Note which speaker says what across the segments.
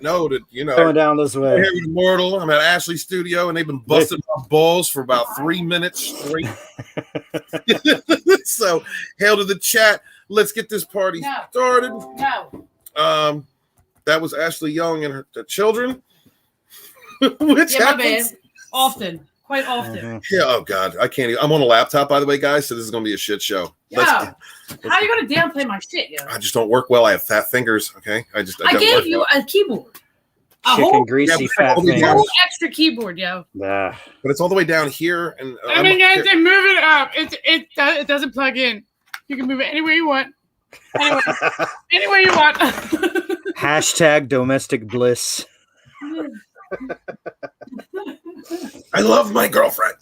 Speaker 1: know that,
Speaker 2: going down this way.
Speaker 1: I'm here with Immortal. I'm at Ashley's studio, and they've been busting my balls for about 3 minutes straight. So, hail to the chat. Let's get this party started.
Speaker 3: No.
Speaker 1: That was Ashley Young and the children. Which
Speaker 3: my bad. Often. Quite often.
Speaker 1: Yeah, oh God, I can't even. I'm on a laptop, by the way, guys, so this is going to be a shit show.
Speaker 3: How are you going to downplay my shit, yo?
Speaker 1: I just don't work well. I have fat fingers, okay? I
Speaker 3: gave you a keyboard.
Speaker 2: Chicken greasy fat fingers.
Speaker 3: A whole extra keyboard, yo.
Speaker 2: Nah.
Speaker 1: But it's all the way down here. And
Speaker 4: I mean, you have to move it up. It doesn't plug in. You can move it anywhere you want. Anywhere you want.
Speaker 2: Hashtag domestic bliss.
Speaker 1: I love my girlfriend.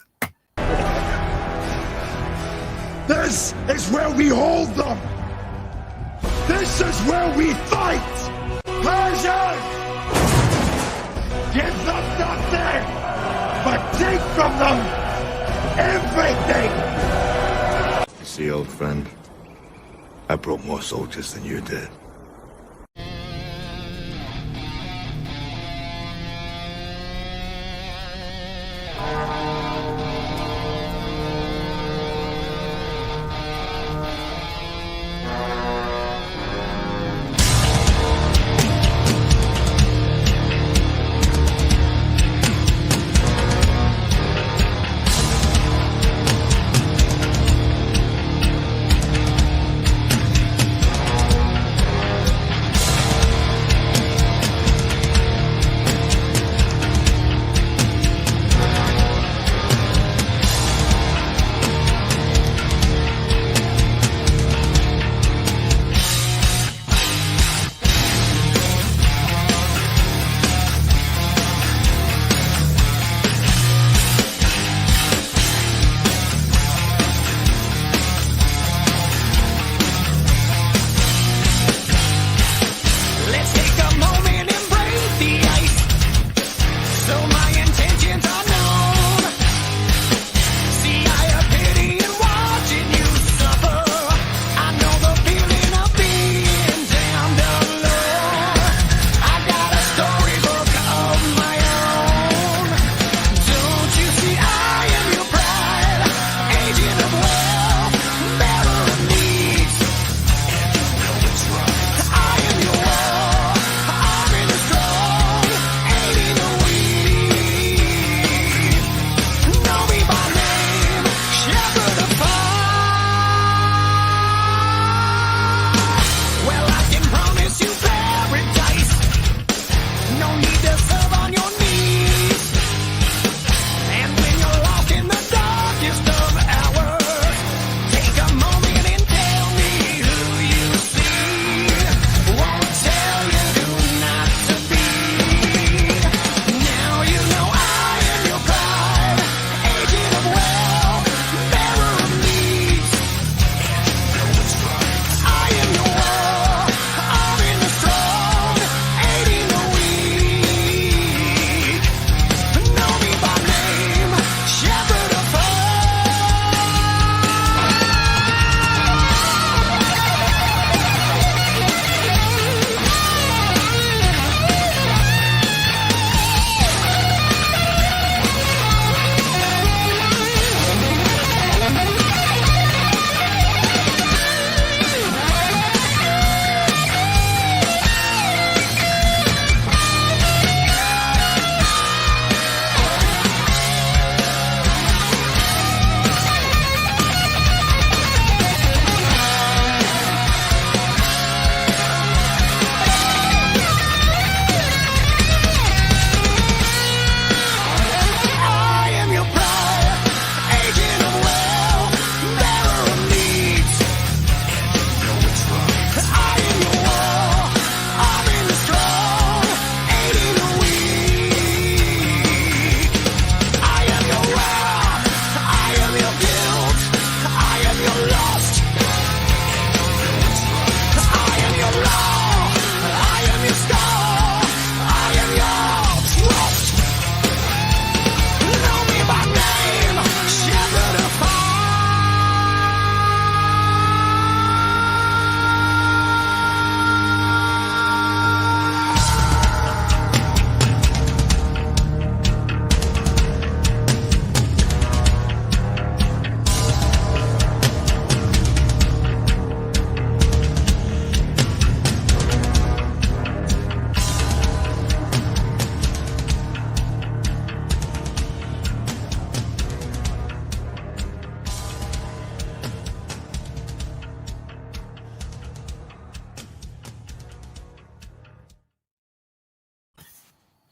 Speaker 5: This is where we hold them. This is where we fight. Persian! Give them nothing, but take from them everything.
Speaker 6: You see, old friend, I brought more soldiers than you did.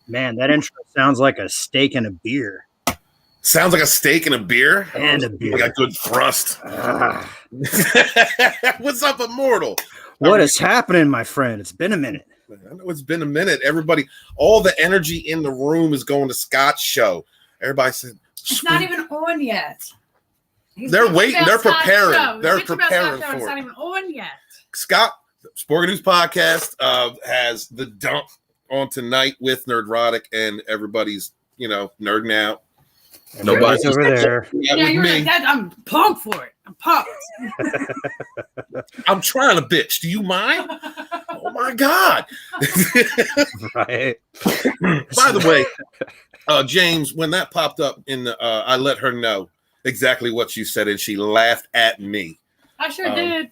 Speaker 2: Man, that intro sounds like a steak and a beer.
Speaker 1: Sounds like a steak and a beer.
Speaker 2: And a beer.
Speaker 1: We got good thrust. What's up, Immortal?
Speaker 2: What is happening, my friend? It's been a minute.
Speaker 1: I know it's been a minute. Everybody, all the energy in the room is going to Scott's show. Everybody said
Speaker 3: It's not even on yet.
Speaker 1: They're waiting. They're preparing. They're preparing for it.
Speaker 3: It's not even on yet.
Speaker 1: Scott, Sporking News Podcast has the dump on tonight with Nerdrotic, and everybody's nerding out.
Speaker 2: Nobody's over there.
Speaker 3: Yeah, you're like that. I'm pumped for it. I'm pumped.
Speaker 1: I'm trying to bitch. Do you mind? Oh my God.
Speaker 2: Right.
Speaker 1: By the way, James, when that popped up in the, I let her know exactly what you said, and she laughed at me.
Speaker 3: I sure did.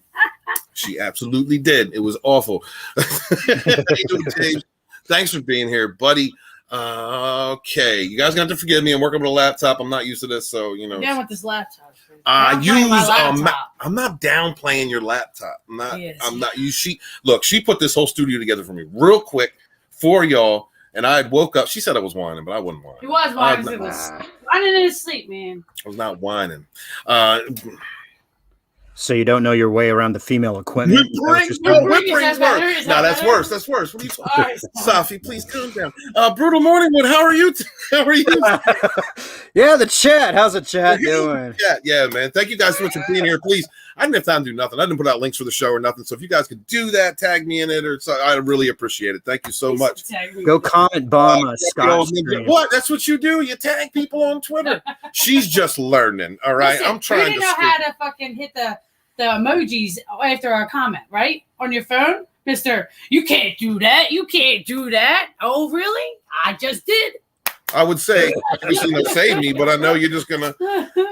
Speaker 1: She absolutely did. It was awful. James, thanks for being here, buddy. Okay, you guys got to forgive me. I'm working with a laptop. I'm not used to this, so
Speaker 3: Yeah, with this laptop.
Speaker 1: I'm not downplaying your laptop. I'm not. She put this whole studio together for me real quick for y'all, and I woke up. She said I was whining, but I wasn't whining.
Speaker 3: He was whining. It was whining in his sleep, man.
Speaker 1: I was not whining.
Speaker 2: So you don't know your way around the female equipment?
Speaker 1: Whip rings worse. No, that's worse. That's worse. What are you talking about? Safi, please calm down. Brutal Morningwood, how are you? How are you?
Speaker 2: Yeah, the chat. How's the chat doing?
Speaker 1: Yeah, man. Thank you guys so much for being here. Please, I didn't have time to do nothing. I didn't put out links for the show or nothing. So if you guys could do that, tag me in it, or so, I really appreciate it. Thank you so much.
Speaker 2: Go comment bomb Scott.
Speaker 1: What? That's what you do. You tag people on Twitter. She's just learning. All right.
Speaker 3: Listen,
Speaker 1: I'm trying to
Speaker 3: know how to fucking hit the emojis after our comment, right? On your phone, Mr. You can't do that. You can't do that. Oh, really? I just did.
Speaker 1: I would say, save me, but I know you're just gonna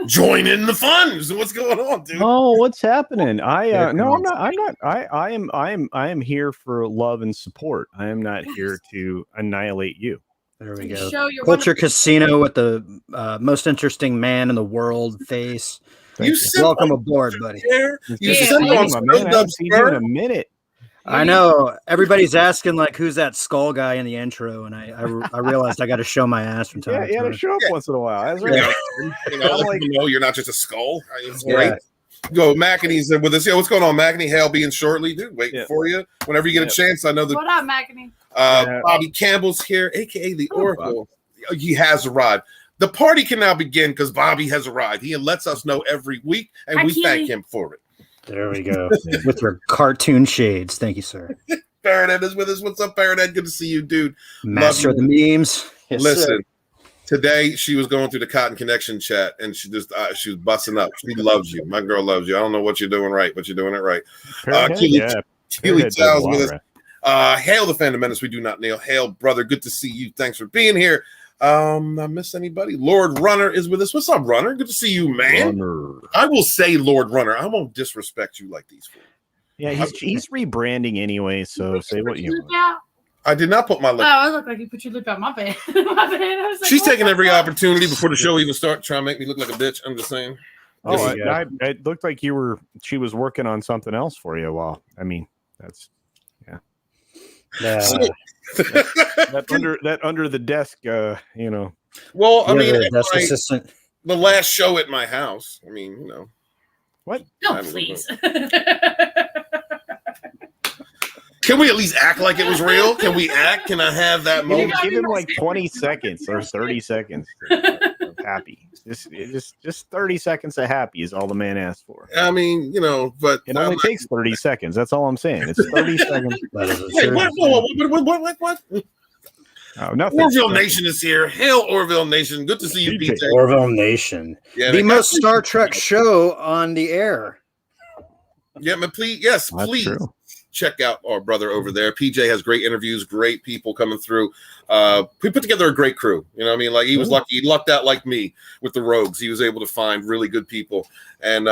Speaker 1: join in the fun. So what's going on, dude?
Speaker 7: Oh, what's happening? I'm not. I am here for love and support. I am not here to annihilate you.
Speaker 2: There we go. Culture Casino with the most interesting man in the world face. Welcome aboard, buddy.
Speaker 1: You said on
Speaker 7: a minute.
Speaker 2: I know everybody's asking who's that skull guy in the intro, and I realized I got to show my ass from time to time.
Speaker 7: Yeah, to show up once in a while. That's right.
Speaker 1: You're not just a skull. It's great. Go, McEnany's with us. Yeah, what's going on, McEnany? Hail being shortly, dude. Waiting for you. Whenever you get a chance, I know that.
Speaker 3: What up, McEnany?
Speaker 1: Bobby Campbell's here, aka the Oracle. He has arrived. The party can now begin because Bobby has arrived. He lets us know every week, and we thank him for it.
Speaker 2: There we go. With your cartoon shades. Thank you, sir.
Speaker 1: Baronet is with us. What's up, Baronet? Good to see you, dude.
Speaker 2: Master of the memes.
Speaker 1: Yes, listen, today she was going through the Cotton Connection chat, and she was busting up. She loves you. My girl loves you. I don't know what you're doing right, but you're doing it right. Keely Childs with us. Hail the Fandom Menace. We do not kneel. Hail, brother. Good to see you. Thanks for being here. I miss anybody? Lord Runner is with us. What's up, Runner? Good to see you, man. Runner. I will say Lord Runner. I won't disrespect you like these fools.
Speaker 7: Yeah, he's rebranding anyway, so say what you want.
Speaker 1: I did not put my lip.
Speaker 3: Oh, it looked like you put your lip out. My bad. My bad. I was like,
Speaker 1: she's taking every opportunity before the show even starts, trying to make me look like a bitch. I'm just saying.
Speaker 7: Oh, it looked like she was working on something else for you a while. I mean, that's that under the desk, Well,
Speaker 1: I mean,
Speaker 2: desk assistant.
Speaker 1: The last show at my house. I mean,
Speaker 7: what?
Speaker 3: No, please.
Speaker 1: Can we at least act like it was real? Can we act? Can I have that moment?
Speaker 7: Give him like 20 seconds or 30 seconons of happy. Just 30 seconds of happy is all the man asked for.
Speaker 1: I mean, but
Speaker 7: it only takes 30 seconds. That's all I'm saying. It's 30 seconds.
Speaker 1: Hey, what?
Speaker 7: Oh, nothing.
Speaker 1: Orville Nation is here. Hail Orville Nation. Good to see you, PJ.
Speaker 2: Orville Nation. Yeah, the most Star Trek show on the air.
Speaker 1: Yeah, man, please. Yes, please. True. Check out our brother over there. PJ has great interviews, great people coming through. We put together a great crew. You know what I mean? Like he was lucky. He lucked out like me with the Rogues. He was able to find really good people and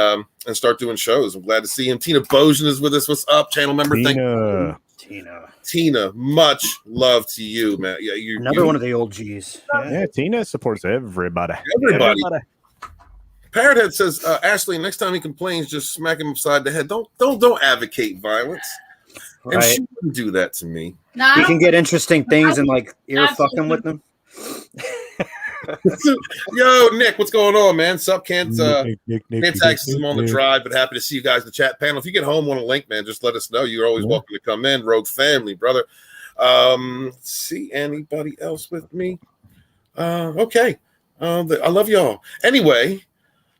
Speaker 1: start doing shows. I'm glad to see him. Tina Bojan is with us. What's up, channel member? Tina, much love to you, man. Yeah,
Speaker 2: another one of the old G's.
Speaker 7: Yeah, Tina supports everybody.
Speaker 1: Parrothead says, Ashley, next time he complains, just smack him upside the head. Don't advocate violence. And she wouldn't do that to me.
Speaker 3: No,
Speaker 2: you can get interesting things and like ear fucking with them.
Speaker 1: Yo, Nick, what's going on, man? Sup, can't taxes I'm on the drive, but happy to see you guys in the chat panel. If you get home on a link, man, just let us know. You're always welcome to come in. Rogue family, brother. See anybody else with me? Okay. I love y'all. Anyway,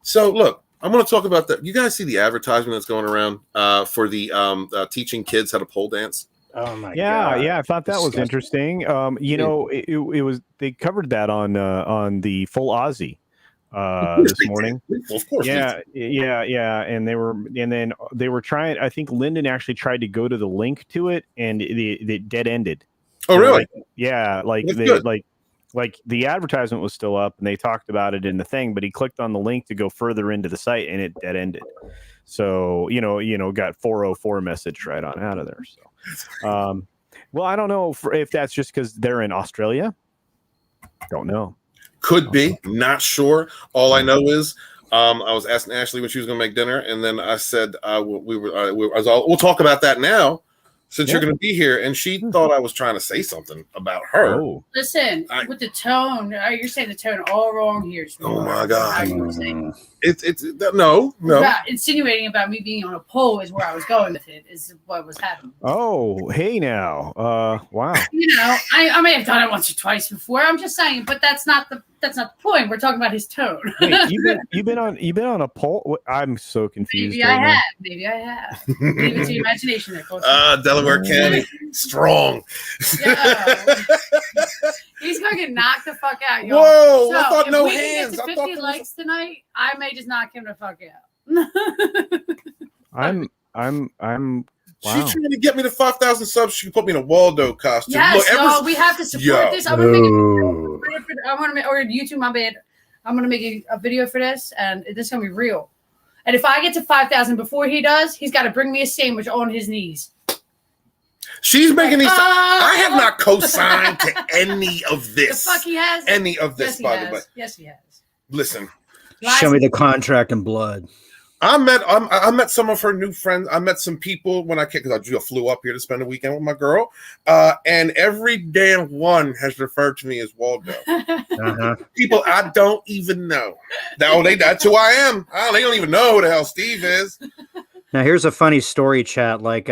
Speaker 1: so look, I'm going to talk about that. You guys see the advertisement that's going around for the teaching kids how to pole dance?
Speaker 2: Oh my god!
Speaker 7: Yeah, I thought that was interesting. You know, it was they covered that on the Full Aussie this morning.
Speaker 1: Of course,
Speaker 7: yeah, and then they were trying. I think Lyndon actually tried to go to the link to it, and it dead ended.
Speaker 1: Oh, really?
Speaker 7: Like the advertisement was still up, and they talked about it in the thing, but he clicked on the link to go further into the site, and it dead ended. So got 404 message right on out of there. So, well, I don't know if that's just because they're in Australia. Don't know.
Speaker 1: Could be. Not sure. All I know is I was asking Ashley when she was going to make dinner, and then I said we'll talk about that now since you're going to be here. And she thought I was trying to say something about her.
Speaker 7: Oh.
Speaker 3: Listen, with the tone, you're saying the tone all wrong here.
Speaker 1: Oh my god! It's no.
Speaker 3: Insinuating about me being on a pole is where I was going with it. Is what was happening.
Speaker 7: Oh, hey now, wow.
Speaker 3: I may have done it once or twice before. I'm just saying, but that's not the point. We're talking about his tone.
Speaker 7: Wait, you've been on a pole? I'm so confused.
Speaker 3: Maybe I have. Leave it to your imagination.
Speaker 1: Delaware County, strong.
Speaker 3: He's gonna get knocked the fuck out, y'all.
Speaker 1: Whoa!
Speaker 3: So
Speaker 1: I thought
Speaker 3: if
Speaker 1: no
Speaker 3: we
Speaker 1: hands.
Speaker 3: Get to 50 likes tonight, I may just knock him the fuck out.
Speaker 7: I'm. Wow.
Speaker 1: She's trying to get me to 5,000 subs. She can put me in a Waldo costume.
Speaker 3: Yes, we have to support this. I'm gonna make or YouTube. My bad. I'm gonna make a video for this, and this is gonna be real. And if I get to 5,000 before he does, he's got to bring me a sandwich on his knees.
Speaker 1: She's making these. I have not co-signed to any of this.
Speaker 3: The fuck he has.
Speaker 1: Any of this, by the way.
Speaker 3: Yes, he has.
Speaker 1: Listen.
Speaker 2: Show me the contract in blood.
Speaker 1: I met some of her new friends. I met some people when I flew up here to spend the weekend with my girl, and every damn one has referred to me as Waldo. People I don't even know. That's who I am. They don't even know who the hell Steve is.
Speaker 2: Now here's a funny story, chat. Like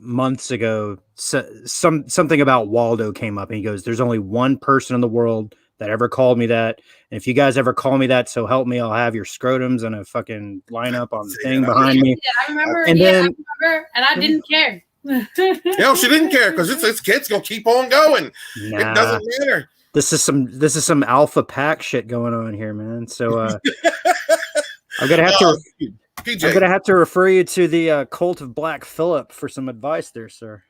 Speaker 2: months ago, something about Waldo came up, and he goes, "There's only one person in the world that ever called me that. And if you guys ever call me that, so help me, I'll have your scrotums and a fucking lineup on the thing behind me."
Speaker 3: Yeah, I remember. And I didn't care.
Speaker 1: She didn't care because it's kids gonna keep on going.
Speaker 2: Nah.
Speaker 1: It doesn't matter.
Speaker 2: This is some alpha pack shit going on here, man. So I'm gonna have to refer you to the Cult of Black Phillip for some advice there, sir.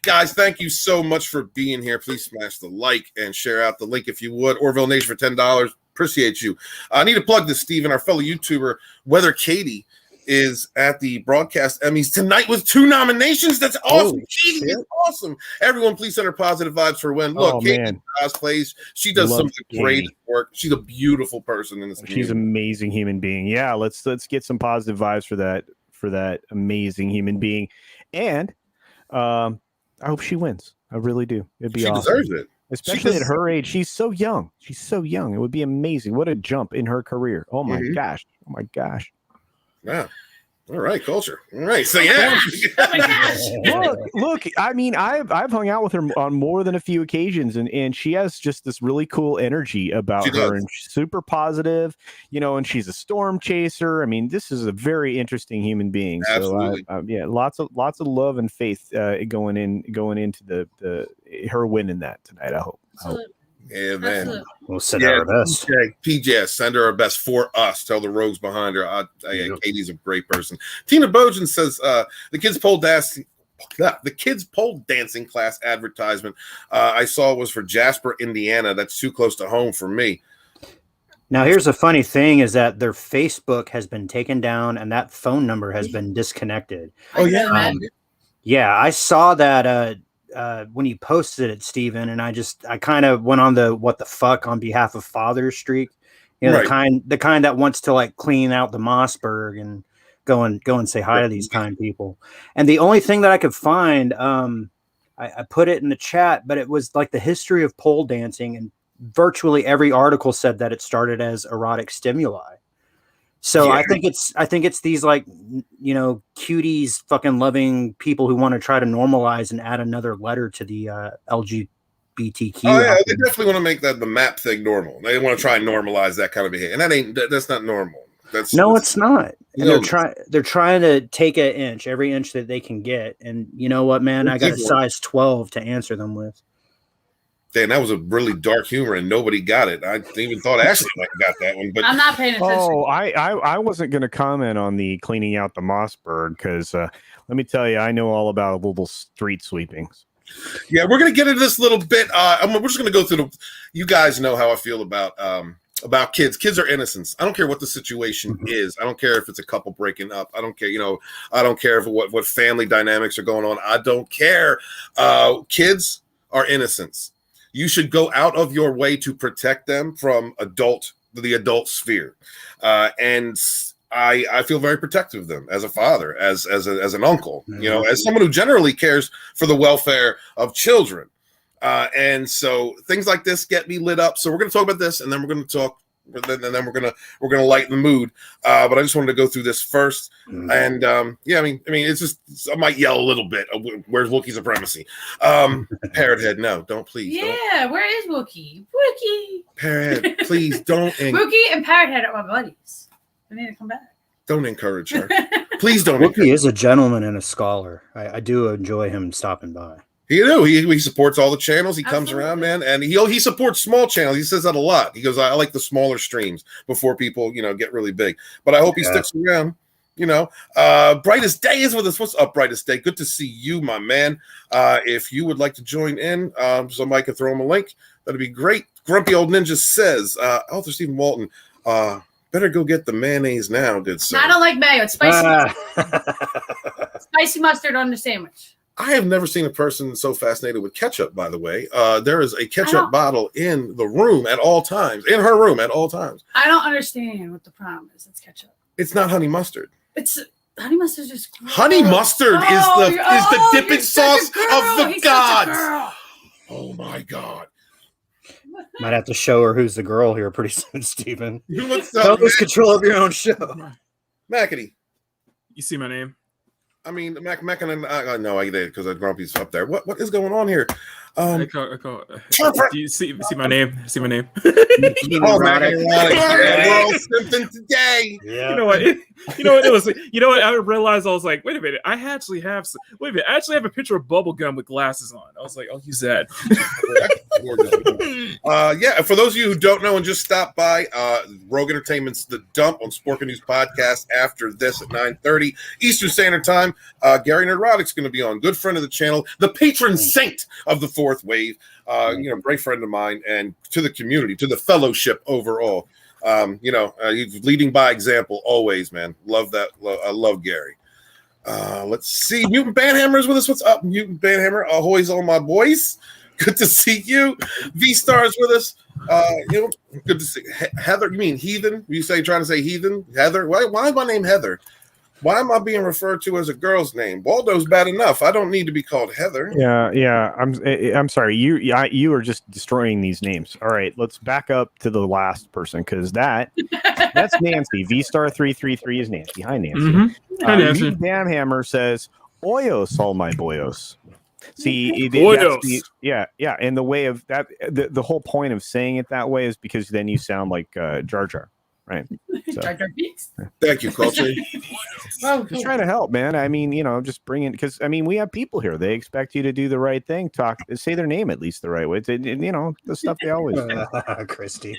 Speaker 1: Guys, thank you so much for being here. Please smash the like and share out the link if you would. Orville Nation for $10. Appreciate you. I need to plug this, Steven, our fellow YouTuber, Weather Katie, is at the Broadcast Emmys tonight with 2 nominations. That's awesome. Katie is awesome. Everyone, please send her positive vibes for when. Look, Katie cosplays. She does some great work. She's a beautiful person in this community.
Speaker 7: She's an amazing human being. Yeah, let's get some positive vibes for that amazing human being. And I hope she wins. I really do. It'd be awesome.
Speaker 1: She deserves it.
Speaker 7: Especially at her age. She's so young. It would be amazing. What a jump in her career. Oh my gosh.
Speaker 1: Yeah. All right, culture. All right. So yeah.
Speaker 7: Look, I mean, I've hung out with her on more than a few occasions, and she has just this really cool energy about her, and she's super positive, and she's a storm chaser. I mean, this is a very interesting human being.
Speaker 1: Absolutely.
Speaker 7: So lots of love and faith going into her winning that tonight. I hope.
Speaker 1: Yeah, man.
Speaker 3: Absolutely.
Speaker 2: We'll send her our best.
Speaker 1: PJ, send her our best for us. Tell the rogues behind her. Katie's a great person. Tina Bojan says the kids pole dancing class advertisement I saw was for Jasper, Indiana. That's too close to home for me.
Speaker 2: Now, here's a funny thing is that their Facebook has been taken down and that phone number has been disconnected.
Speaker 1: Oh, yeah.
Speaker 2: Yeah, I saw that when you posted it, Steven, and I kind of went on the what the fuck on behalf of Father streak. The kind that wants to like clean out the Mossberg and go and say hi to these kind people. And the only thing that I could find, I put it in the chat, but it was like the history of pole dancing, and virtually every article said that it started as erotic stimuli. So I think it's these like, cuties fucking loving people who want to try to normalize and add another letter to the LGBTQ.
Speaker 1: Oh yeah, they definitely want to make that the map thing normal. They want to try and normalize that kind of behavior, and that's not normal. It's not. And they're trying to take an inch, every inch that they can get. And you know what, man? I got a size 12 to answer them with. Damn, that was a really dark humor, and nobody got it. I even thought Ashley got that one, but
Speaker 3: I'm not paying attention.
Speaker 7: Oh, I wasn't going to comment on the cleaning out the Mossberg because let me tell you, I know all about little street sweepings.
Speaker 1: Yeah, we're going to get into this a little bit. We're just going to go through you guys know how I feel about kids. Kids are innocents. I don't care what the situation is. I don't care if it's a couple breaking up. I don't care. I don't care if what family dynamics are going on. I don't care. Kids are innocents. You should go out of your way to protect them from the adult sphere. And I feel very protective of them as a father, as an uncle, as someone who generally cares for the welfare of children. And so things like this get me lit up. So we're going to talk about this, and then we're going to talk, and then we're going to lighten the mood. But I just wanted to go through this first. And I mean, it's just, I might yell a little bit. Where's Wookiee supremacy? Parrot head, no, don't please.
Speaker 3: Yeah, don't. Where is Wookiee? Wookiee.
Speaker 1: Parrot head, please don't.
Speaker 3: Wookiee and Parrot head are my buddies. They need to come back.
Speaker 1: Don't encourage her. Please don't.
Speaker 2: Wookiee is a gentleman and a scholar. I do enjoy him stopping by.
Speaker 1: He supports all the channels. He comes around, man, and he supports small channels. He says that a lot. He goes, I like the smaller streams before people, get really big. But I hope he sticks around. Brightest Day is with us. What's up, Brightest Day? Good to see you, my man. If you would like to join in, somebody can throw him a link. That'd be great. Grumpy Old Ninja says, author Stephen Walton, better go get the mayonnaise now, good sir.
Speaker 3: I don't like mayo. It's spicy. Spicy mustard on the sandwich.
Speaker 1: I have never seen a person so fascinated with ketchup, by the way. There is a ketchup bottle in the room at all times, in her room at all times.
Speaker 3: I don't understand what the problem is. It's ketchup.
Speaker 1: It's not honey mustard.
Speaker 3: Honey mustard is gross.
Speaker 1: Honey mustard is the dipping sauce of the gods. Oh my God.
Speaker 2: Might have to show her who's the girl here pretty soon, Steven.
Speaker 1: What's
Speaker 2: up, lose control of your own show.
Speaker 1: Mackety.
Speaker 8: You see my name?
Speaker 1: I mean, Mac and I know I did because Grumpy's up there. What is going on here?
Speaker 8: Do you see my name? See my name?
Speaker 1: Oh, Mac and we're all simping today.
Speaker 8: Yeah. You know what? It was. You know what? I realized I was like, wait a minute. I actually have a picture of Bubblegum with glasses on. I was like, I'll use that.
Speaker 1: For those of you who don't know and just stopped by, Rogue Entertainment's The Dump on Sporking News Podcast after this at 9:30 Eastern Standard Time. Gary Neurotic's going to be on. Good friend of the channel, the patron saint of the fourth wave. Great friend of mine, and to the community, to the fellowship overall. He's leading by example always, man. Love that. I love Gary. Let's see. Mutant Banhammer's with us. What's up, Mutant Banhammer? Ahoy's all my boys. Good to see you. V-Star's with us. Good to see Heather. You mean heathen? Trying to say heathen? Heather? Why is my name Heather? Why am I being referred to as a girl's name? Waldo's bad enough. I don't need to be called Heather.
Speaker 7: Yeah. I'm sorry. You are just destroying these names. All right, let's back up to the last person because that's Nancy. V-Star 333 is Nancy. Hi, Nancy.
Speaker 8: Mm-hmm. Hi, Nancy.
Speaker 7: Damhammer says, "Oyos, all my boyos." See, yeah. And the way of that, the whole point of saying it that way is because then you sound like Jar Jar. Right. So.
Speaker 1: Thank you, Culture.
Speaker 7: Just trying to help, man. I mean, just bring in because we have people here. They expect you to do the right thing. Say their name at least the right way. The stuff they always do.
Speaker 2: Christy.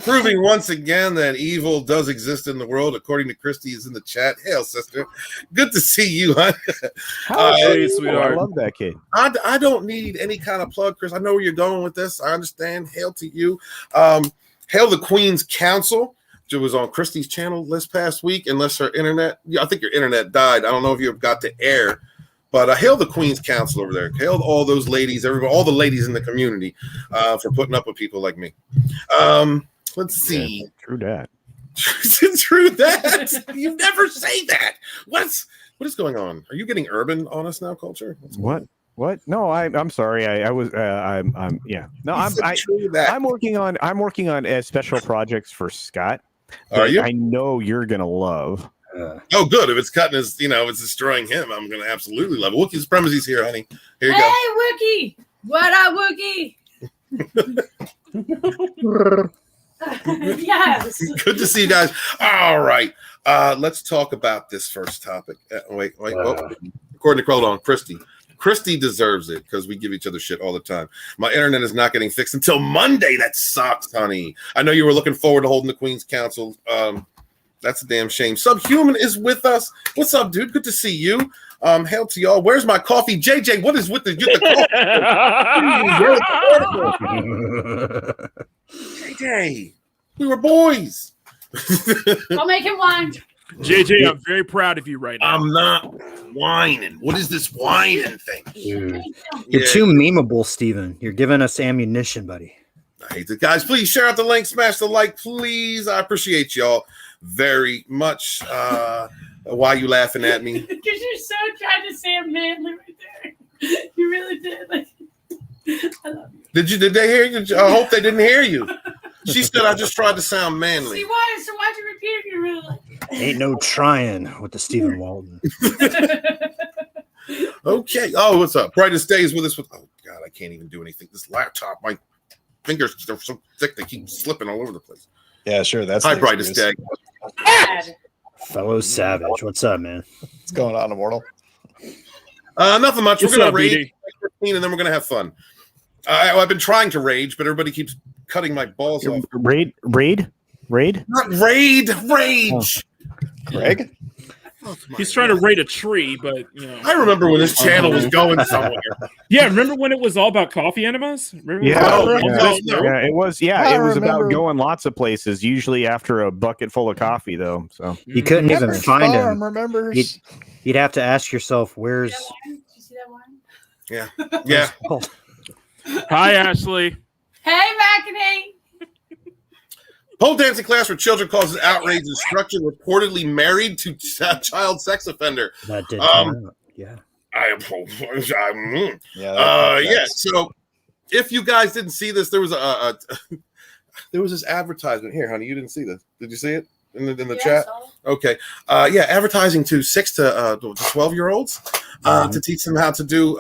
Speaker 1: Proving once again that evil does exist in the world, according to Christy is in the chat. Hail, sister. Good to see you, huh?
Speaker 8: Hey, sweetheart.
Speaker 7: I love that kid.
Speaker 1: I don't need any kind of plug, Chris. I know where you're going with this. I understand. Hail to you. Hail the Queen's Council, which was on Christy's channel this past week, unless her internet, I think your internet died. I don't know if you got to air, but hail the Queen's Council over there. Hail all those ladies, everybody, all the ladies in the community for putting up with people like me. Let's see.
Speaker 7: Yeah, true that.
Speaker 1: True that. You never say that. What is going on? Are you getting urban on us now, Culture?
Speaker 7: What? No, I'm sorry. I'm yeah. No, I'm working on special projects for Scott.
Speaker 1: Are you?
Speaker 7: I know you're gonna love.
Speaker 1: Oh, good. If it's cutting his, if it's destroying him, I'm gonna absolutely love it. Wookiee's Supremacy's here, honey. Here you
Speaker 3: go.
Speaker 1: Hey,
Speaker 3: Wookie. What up, Wookie? Yes.
Speaker 1: Good to see you guys. All right. Let's talk about this first topic. Wait. According to Crowdon, Christy deserves it because we give each other shit all the time. My internet is not getting fixed until Monday. That sucks, honey. I know you were looking forward to holding the Queen's Council. That's a damn shame. Subhuman is with us. What's up, dude? Good to see you. Hail to y'all. Where's my coffee? JJ, what is with the coffee? JJ, we were boys.
Speaker 3: I'll make him wine.
Speaker 8: JJ, I'm very proud of you right now.
Speaker 1: I'm not whining. What is this whining thing?
Speaker 2: You're too memeable, Steven. You're giving us ammunition, buddy.
Speaker 1: I hate it. Guys, please share out the link, smash the like, please. I appreciate y'all very much. Why are you laughing at me?
Speaker 3: Because you're so trying to say I'm manly right there. You really did. Like, I love you.
Speaker 1: Did they hear you? I hope they didn't hear you. She said I just tried to sound manly.
Speaker 3: See why? So why'd you repeat if you really like it?
Speaker 2: Ain't no trying with the Stephen Walton.
Speaker 1: Okay. Oh, what's up? Brightest Days with us. Oh God, I can't even do anything. This laptop, my fingers are so thick they keep slipping all over the place.
Speaker 9: Yeah, sure. That's
Speaker 1: Hi, Brightest Day.
Speaker 2: Fellow Savage, what's up, man?
Speaker 9: What's going on, Immortal?
Speaker 1: Nothing much.
Speaker 8: What's
Speaker 1: we're gonna
Speaker 8: up,
Speaker 1: rage, and then we're gonna have fun. I've been trying to rage, but everybody keeps cutting my balls off.
Speaker 7: Raid?
Speaker 1: Not raid, rage.
Speaker 9: Greg?
Speaker 8: He's trying to raid a tree, but
Speaker 1: I remember when this channel was going somewhere.
Speaker 8: Yeah, remember when it was all about coffee enemas? Remember
Speaker 7: it was. Yeah, it was about going lots of places. Usually after a bucket full of coffee, though. So
Speaker 2: you couldn't even find him.
Speaker 9: Remembers?
Speaker 2: You'd have to ask yourself, "Where's?"
Speaker 3: Did you see that one?
Speaker 1: Yeah, yeah.
Speaker 8: Hi, Ashley.
Speaker 3: Hey, McEnany.
Speaker 1: Pole dancing class for children causes outrage instructor reportedly married to child sex offender.
Speaker 2: That did come out. Yeah.
Speaker 1: Yeah. So if you guys didn't see this, there was there was this advertisement here, honey. You didn't see this. Did you see it in the chat? Okay. Advertising to 6 to 12-year-olds to teach them how to do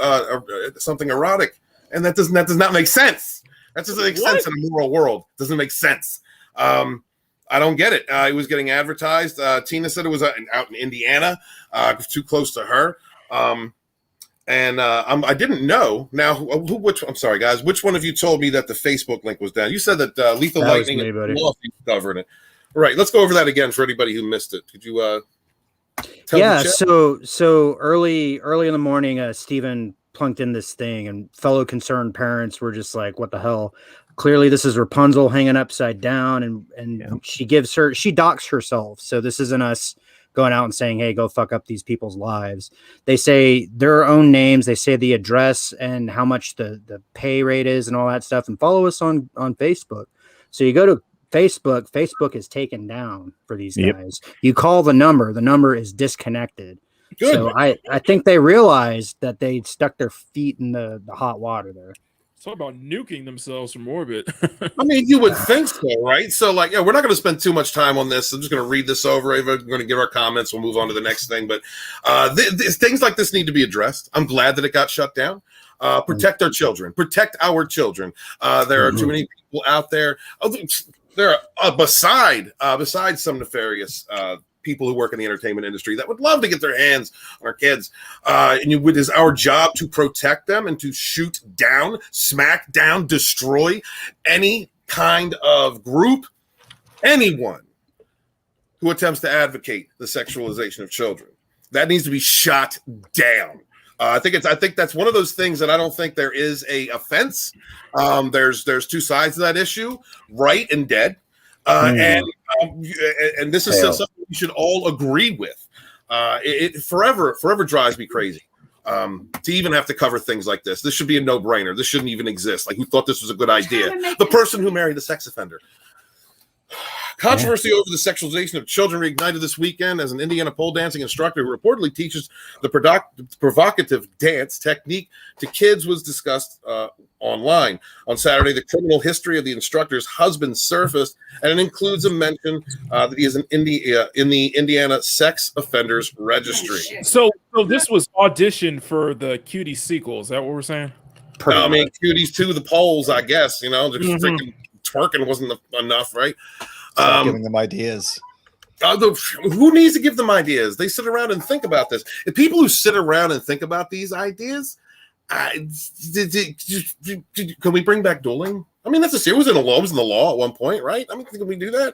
Speaker 1: something erotic, and that does not make sense. That doesn't make sense in a moral world. Doesn't make sense. I don't get it. It was getting advertised. Tina said it was out in Indiana, too close to her. I didn't know. Now, I'm sorry, guys. Which one of you told me that the Facebook link was down? You said that Lethal Lightning and Lawsuit covered it. All right, let's go over that again for anybody who missed it. Could you tell
Speaker 2: Yeah, so early in the morning, Stephen plunked in this thing, and fellow concerned parents were just like, what the hell? Clearly this is Rapunzel hanging upside down, and she docks herself. So this isn't us going out and saying, hey, go fuck up these people's lives. They say their own names, they say the address and how much the pay rate is and all that stuff, and follow us on Facebook. So you go to Facebook is taken down for these guys. You call the number is disconnected. Good. So I think they realized that they stuck their feet in the hot water there.
Speaker 8: Talk about nuking themselves from orbit.
Speaker 1: I mean, you would think so, right? So, we're not going to spend too much time on this. I'm just going to read this over. We're going to give our comments. We'll move on to the next thing. But things like this need to be addressed. I'm glad that it got shut down. Protect our children. Protect our children. There are too many people out there. There are besides some nefarious people who work in the entertainment industry that would love to get their hands on our kids. It is our job to protect them and to shoot down, smack down, destroy any kind of group, anyone who attempts to advocate the sexualization of children. That needs to be shot down. I think that's one of those things that I don't think there is a offense. There's two sides to that issue, right and dead. And this is something we should all agree with. It forever drives me crazy to even have to cover things like this. This should be a no-brainer. This shouldn't even exist. Like, who thought this was a good idea? The person who married the sex offender. Controversy over the sexualization of children reignited this weekend as an Indiana pole dancing instructor who reportedly teaches the provocative dance technique to kids was discussed online. On Saturday, the criminal history of the instructor's husband surfaced, and it includes a mention that he is in the Indiana Sex Offenders Registry.
Speaker 8: So this was auditioned for the Cutie sequel. Is that what we're saying?
Speaker 1: I mean, Cuties to the polls, I guess. You know, just freaking twerking wasn't enough, right?
Speaker 9: Giving them ideas.
Speaker 1: Who needs to give them ideas? They sit around and think about this. The people who sit around and think about these ideas, can we bring back dueling? I mean, it was in the law at one point, right? I mean, can we do that?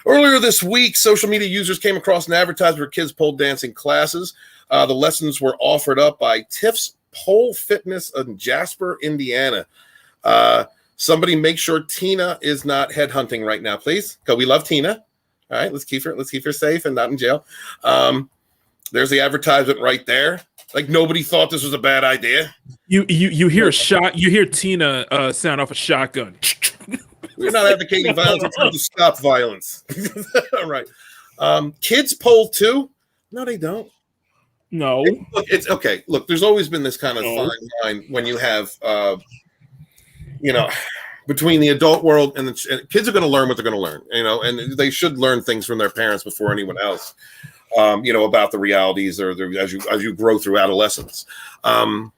Speaker 1: Earlier this week, social media users came across an advertisement for kids' pole dancing classes. The lessons were offered up by Tiff's Pole Fitness in Jasper, Indiana. Somebody make sure Tina is not headhunting right now, please, because we love Tina. All right, let's keep her safe and not in jail. There's the advertisement right there. Like, nobody thought this was a bad idea.
Speaker 8: You hear a shot. You hear Tina sound off a shotgun.
Speaker 1: We're not advocating violence. We're trying to stop violence. All right. Kids pole too? No, they don't.
Speaker 8: No.
Speaker 1: It's okay. Look, there's always been this kind of fine line when you have, between the adult world and and kids are going to learn what they're going to learn, and they should learn things from their parents before anyone else, about the realities or as you grow through adolescence, and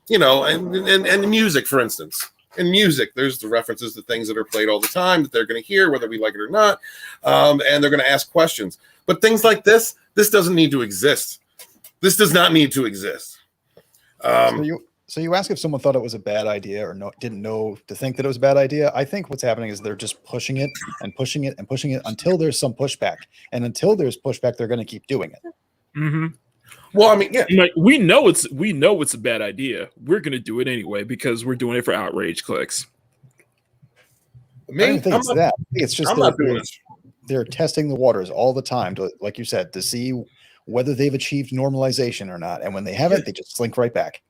Speaker 1: music, for instance. In music, there's the references to things that are played all the time that they're going to hear, whether we like it or not, and they're going to ask questions. But things like this doesn't need to exist. This does not need to exist.
Speaker 9: So you ask if someone thought it was a bad idea or didn't know to think that it was a bad idea. I think what's happening is they're just pushing it and pushing it and pushing it until there's some pushback. And until there's pushback, they're going to keep doing it.
Speaker 8: Mm-hmm.
Speaker 1: Well, I mean, yeah,
Speaker 8: like we know it's a bad idea. We're going to do it anyway because we're doing it for outrage clicks.
Speaker 9: I don't think it's that. I think it's just they're testing the waters all the time to, like you said, to see whether they've achieved normalization or not. And when they haven't, they just slink right back.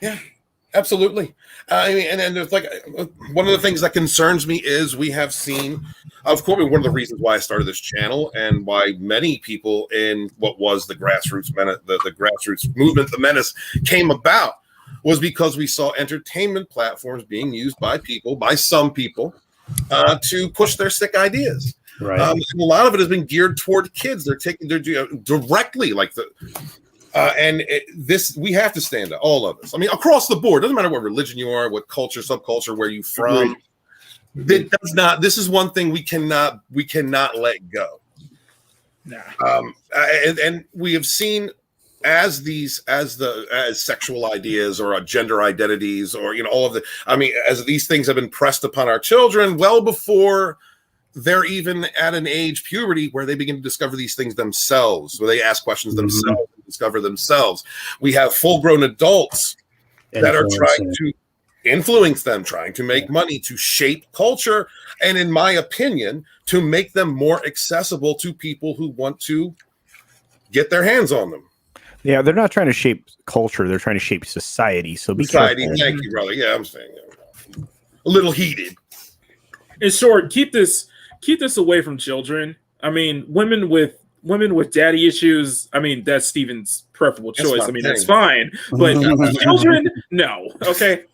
Speaker 1: Yeah, absolutely. I mean, and there's like one of the things that concerns me is we have seen, of course, one of the reasons why I started this channel and why many people in what was the grassroots the grassroots movement, the Menace, came about was because we saw entertainment platforms being used by some people, to push their sick ideas.
Speaker 2: Right.
Speaker 1: A lot of it has been geared toward kids. They're directly like we have to stand up, all of us. I mean, across the board, doesn't matter what religion you are, what culture, subculture, where you from. This is one thing we cannot let go.
Speaker 8: Nah.
Speaker 1: And we have seen as sexual ideas or gender identities or all of as these things have been pressed upon our children well before they're even at an age, puberty, where they begin to discover these things themselves, where they ask questions themselves, and discover themselves. We have full-grown adults that are trying to influence them, trying to make money, to shape culture, and in my opinion, to make them more accessible to people who want to get their hands on them.
Speaker 7: Yeah, they're not trying to shape culture; they're trying to shape society. So be
Speaker 1: careful.
Speaker 7: Thank
Speaker 1: you, brother. Yeah, I'm saying a little heated.
Speaker 8: In short, keep this away from children. I mean, women with daddy issues. I mean, that's Steven's preferable choice. I mean, that's fine. But children, no. Okay.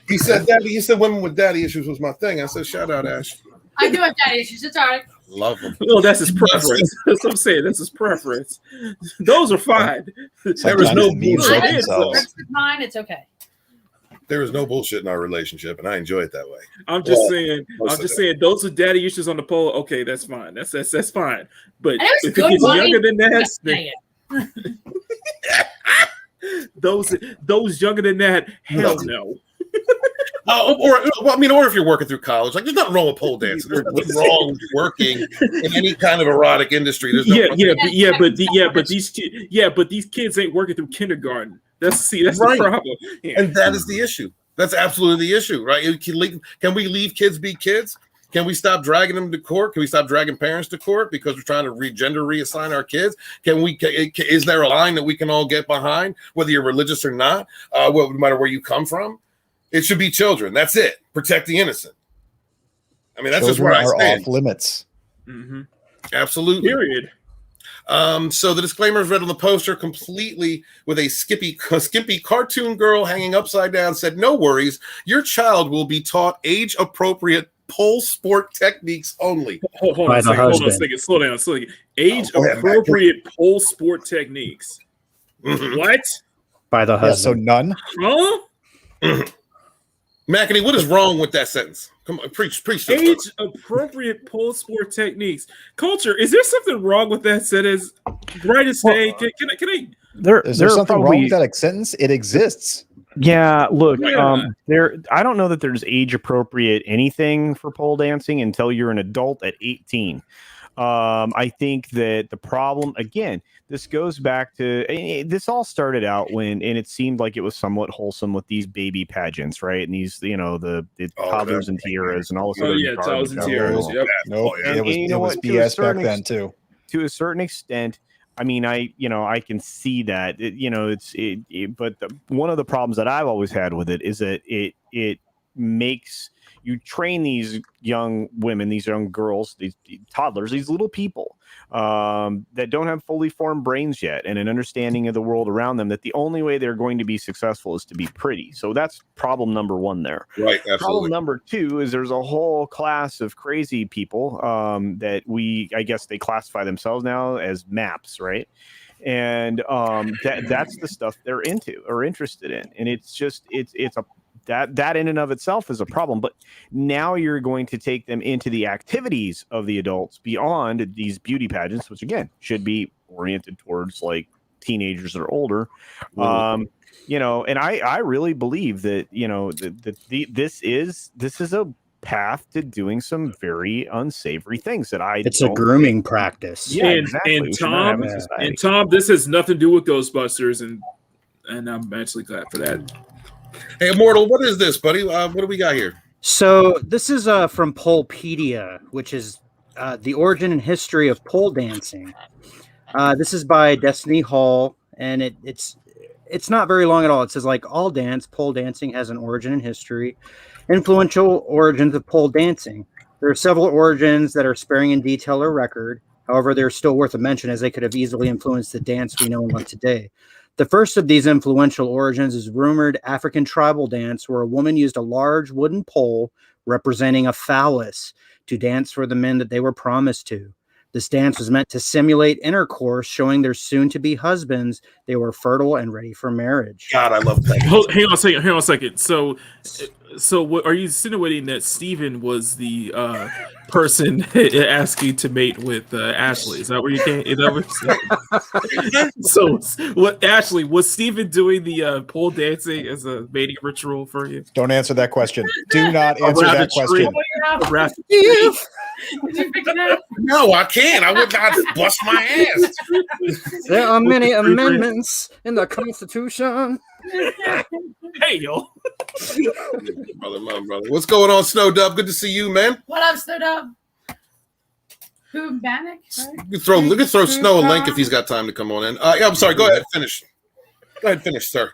Speaker 1: He said daddy. He said women with daddy issues was my thing. I said, shout out, Ash.
Speaker 3: I do have daddy issues. It's all right.
Speaker 1: Love them.
Speaker 8: Well, that's his preference. That's what I'm saying. That's his preference. Those are fine.
Speaker 1: There is no bullshit.
Speaker 3: It's mine. It's okay.
Speaker 1: There is no bullshit in our relationship, and I enjoy it that way.
Speaker 8: I'm just saying. Those with daddy issues on the pole. Okay, that's fine. That's fine. But if it gets younger than that, those younger than that, hell no.
Speaker 1: Or if you're working through college, like there's nothing wrong with pole dancing. There's nothing wrong with working in any kind of erotic industry.
Speaker 8: But these kids ain't working through kindergarten. That's
Speaker 1: right.
Speaker 8: The problem. Yeah.
Speaker 1: And that is the issue. That's absolutely the issue, right? Can we leave kids be kids? Can we stop dragging them to court? Can we stop dragging parents to court because we're trying to gender reassign our kids? Is there a line that we can all get behind, whether you're religious or not, no matter where you come from? It should be children. That's it. Protect the innocent. I mean, that's
Speaker 9: children
Speaker 1: just where I stand.
Speaker 9: Off limits.
Speaker 8: Mm-hmm.
Speaker 1: Absolutely.
Speaker 8: Period.
Speaker 1: So the disclaimer is read on the poster completely with a skimpy cartoon girl hanging upside down. Said, "No worries, your child will be taught age-appropriate pole sport techniques only."
Speaker 8: Hold on a second. Slow down. Age-appropriate pole sport techniques.
Speaker 1: Mm-hmm.
Speaker 8: What?
Speaker 2: By the husband.
Speaker 9: So none.
Speaker 8: Huh?
Speaker 1: McEnany, what is wrong with that sentence? Come on, preach.
Speaker 8: Age-appropriate pole sport techniques. Culture, is there something wrong with that sentence? Right as day. Can I?
Speaker 9: Is there something wrong with that sentence? It exists.
Speaker 7: Yeah, look, I don't know that there's age-appropriate anything for pole dancing until you're an adult at 18. I think that the problem, again, this goes back to, this all started out and it seemed like it was somewhat wholesome with these baby pageants, right? And these, the toddlers and tiaras and all this other
Speaker 8: toddlers and tiaras. Yep.
Speaker 9: Nope. It was BS back then too.
Speaker 7: To a certain extent, I mean, I can see that, but one of the problems that I've always had with it is that it makes you train these young women, these young girls, these toddlers, these little people that don't have fully formed brains yet and an understanding of the world around them, that the only way they're going to be successful is to be pretty. So that's problem number one there.
Speaker 1: Right. Absolutely.
Speaker 7: Problem number two is there's a whole class of crazy people that I guess they classify themselves now as maps, right? And that's the stuff they're into or interested in. And it's just, that in and of itself is a problem. But now you're going to take them into the activities of the adults beyond these beauty pageants, which again should be oriented towards like teenagers or older. And I really believe that this is a path to doing some very unsavory things that
Speaker 2: it's a grooming practice.
Speaker 7: Yeah, exactly.
Speaker 8: And Tom, this has nothing to do with Ghostbusters, and I'm actually glad for that.
Speaker 1: Hey, Immortal, what is this, buddy? What do we got here?
Speaker 2: So this is from Polepedia, which is the origin and history of pole dancing. This is by Destiny Hall, and it's not very long at all. It says, like all pole dancing has an origin and history. Influential origins of pole dancing. There are several origins that are sparing in detail or record. However, they're still worth a mention as they could have easily influenced the dance we know and love today. The first of these influential origins is rumored African tribal dance, where a woman used a large wooden pole representing a phallus to dance for the men that they were promised to. This dance was meant to simulate intercourse, showing their soon-to-be husbands they were fertile and ready for marriage.
Speaker 1: God, I love that.
Speaker 8: Hang on a second. So what are you insinuating that Steven was the person asking to mate with Ashley? Is that where you came? Is that so what, Ashley, was Steven doing the pole dancing as a mating ritual for you?
Speaker 9: Don't answer that question. Do not answer that question.
Speaker 1: No, I can't. I would not bust my ass.
Speaker 2: There are many amendments in the Constitution.
Speaker 8: Hey, yo.
Speaker 1: My brother. What's going on, Snow Dub? Good to see you, man.
Speaker 3: What up, Snow Dub? Who, Bannock?
Speaker 1: You can throw Snow a link if he's got time to come on in. Yeah, I'm sorry. Go ahead. Finish. Go ahead. Finish, sir.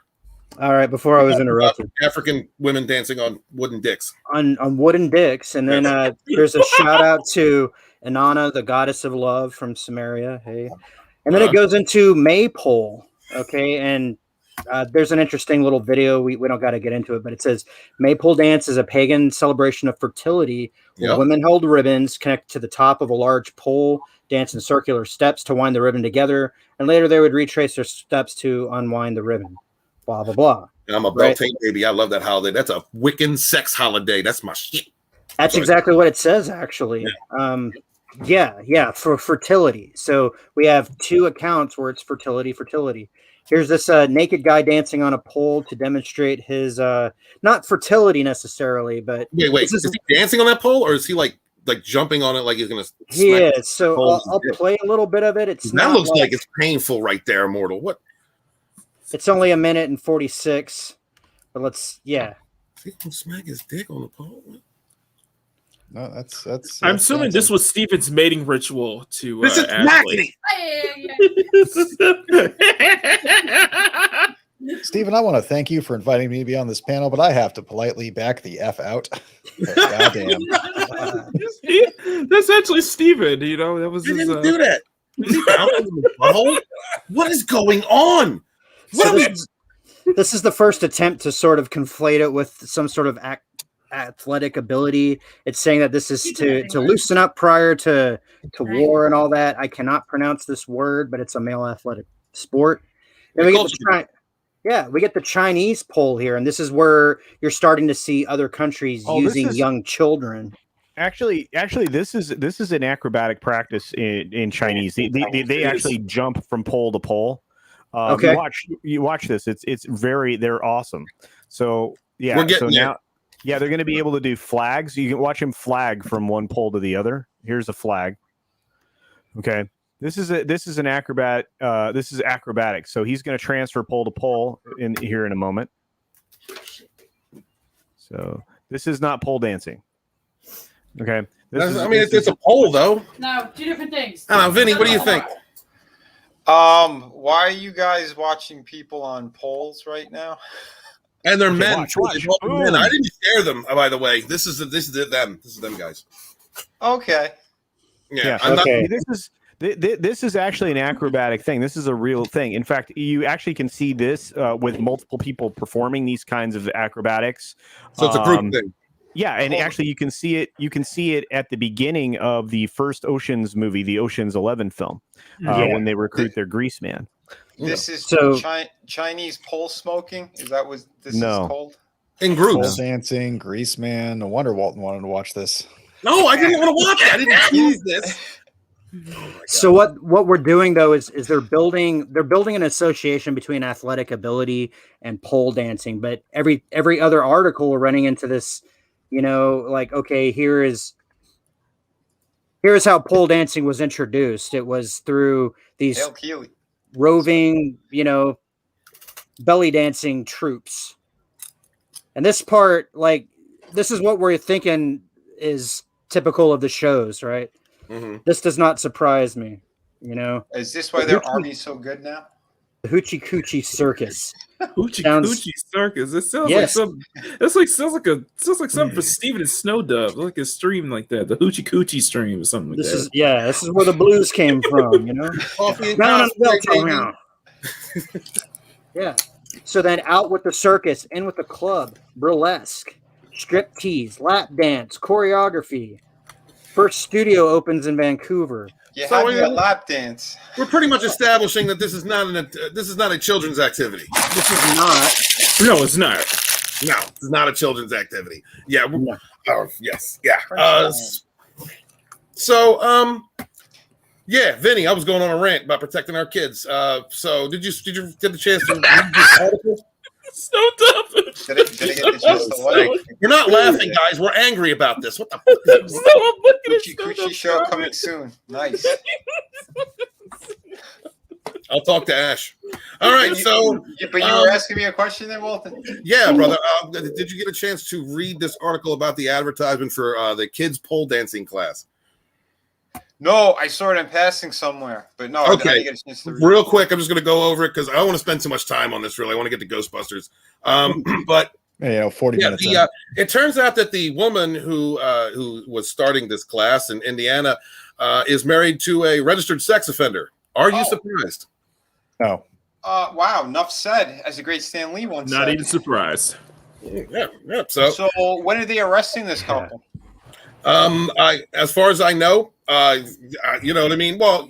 Speaker 2: All right. Before I was interrupted.
Speaker 1: African women dancing on wooden dicks.
Speaker 2: On wooden dicks. And then there's a shout out to Inanna, the goddess of love from Samaria. Hey. And then it goes into Maypole. Okay. And there's an interesting little video. We don't got to get into it, but it says Maypole dance is a pagan celebration of fertility where women hold ribbons connected to the top of a large pole, dance in circular steps to wind the ribbon together, and later they would retrace their steps to unwind the ribbon. Blah, blah, blah.
Speaker 1: And I'm a Beltane baby. I love that holiday. That's a Wiccan sex holiday. That's my shit.
Speaker 2: That's exactly what it says, actually. Yeah, for fertility. So we have two accounts where it's fertility. Here's this naked guy dancing on a pole to demonstrate his not fertility necessarily, but
Speaker 1: wait, is he dancing on that pole, or is he like jumping on it like he's gonna?
Speaker 2: He is. So I'll play a little bit of it.
Speaker 1: That looks like it's painful right there, Immortal. What?
Speaker 2: It's only 1 minute and 46, but let's He
Speaker 1: can smack his dick on the pole.
Speaker 9: No, that's
Speaker 8: I'm assuming this was Steven's mating ritual to
Speaker 1: this is
Speaker 8: Ashley.
Speaker 9: Steven, I want to thank you for inviting me to be on this panel, but I have to politely back the F out. Goddamn.
Speaker 8: That's actually Steven, you know. That was
Speaker 1: He
Speaker 8: his,
Speaker 1: didn't do that. What is going on?
Speaker 2: This is the first attempt to sort of conflate it with some sort of athletic ability. It's saying that this is to loosen up prior to war and all that. I cannot pronounce this word, but it's a male athletic sport. And we get the Chinese pole here, and this is where you're starting to see other countries using young children.
Speaker 7: Actually, this is an acrobatic practice in Chinese. They actually jump from pole to pole.
Speaker 2: Okay,
Speaker 7: you watch this. They're awesome. So yeah, now they're going to be able to do flags. You can watch him flag from one pole to the other. Here's a flag. Okay, this is an acrobat. This is acrobatic. So he's going to transfer pole to pole in a moment. So this is not pole dancing. Okay.
Speaker 1: It's a pole though.
Speaker 3: No, two different things.
Speaker 1: I don't know, Vinny, what do you think?
Speaker 10: Why are you guys watching people on poles right now?
Speaker 1: And they're men.
Speaker 7: Watch.
Speaker 1: Men. I didn't share them, by the way. This is them. This is them guys.
Speaker 10: Okay.
Speaker 1: Yeah.
Speaker 7: Okay. This is actually an acrobatic thing. This is a real thing. In fact, you actually can see this with multiple people performing these kinds of acrobatics.
Speaker 1: So it's a group thing.
Speaker 7: Yeah, and actually you can see it. You can see it at the beginning of the first Ocean's movie, the Ocean's 11 film, when they recruit their grease man.
Speaker 10: This is Chinese pole smoking. Is that what this is called?
Speaker 1: In groups,
Speaker 9: pole dancing, grease man. No wonder Walton wanted to watch this.
Speaker 1: No, I didn't want to watch it. I didn't choose this.
Speaker 2: So what we're doing though is they're building an association between athletic ability and pole dancing. But every other article we're running into this. You know, like, okay, here's how pole dancing was introduced. It was through these roving, belly dancing troops. And this part, like, this is what we're thinking is typical of the shows, right?
Speaker 1: Mm-hmm.
Speaker 2: This does not surprise me,
Speaker 10: Is this why their army's so good now?
Speaker 2: The Hoochie Coochie Circus.
Speaker 8: Coochie Circus. It sounds like some. Sounds like something for Steven and Snowdove, like a stream like that. The Hoochie Coochie stream or something like that.
Speaker 2: This is where the blues came from. Yeah. So then out with the circus, in with the club, burlesque, strip tease, lap dance, choreography. First studio opens in Vancouver.
Speaker 10: Yeah, how do you lap dance?
Speaker 1: We're pretty much establishing that this is not a children's activity.
Speaker 2: This is not.
Speaker 8: No, it's not.
Speaker 1: No, it's not a children's activity. Yeah.
Speaker 2: No.
Speaker 1: Oh, yes. Yeah. Vinny, I was going on a rant about protecting our kids. So did you get the chance to read this article?
Speaker 8: So tough.
Speaker 10: Did I get the chance to what?
Speaker 1: We're not laughing, guys. We're angry about this. What the fuck?
Speaker 10: Coochie show coming soon. Nice.
Speaker 1: I'll talk to Ash. All right, so
Speaker 10: but you were asking me a question there, Walton.
Speaker 1: Yeah, brother. Did you get a chance to read this article about the advertisement for the kids pole dancing class?
Speaker 10: No, I saw it in passing somewhere, but no.
Speaker 1: Okay,
Speaker 10: I didn't get a chance to read
Speaker 1: real quick, I'm just going to go over it because I don't want to spend too much time on this. Really, I want to get to Ghostbusters. But
Speaker 9: 40 minutes.
Speaker 1: It turns out that the woman who was starting this class in Indiana is married to a registered sex offender. Are you surprised?
Speaker 9: No.
Speaker 10: Wow. Enough said. As a great Stan Lee once said.
Speaker 8: Not even surprised.
Speaker 1: Yeah. So
Speaker 10: when are they arresting this couple?
Speaker 1: As far as I know, you know what I mean? Well,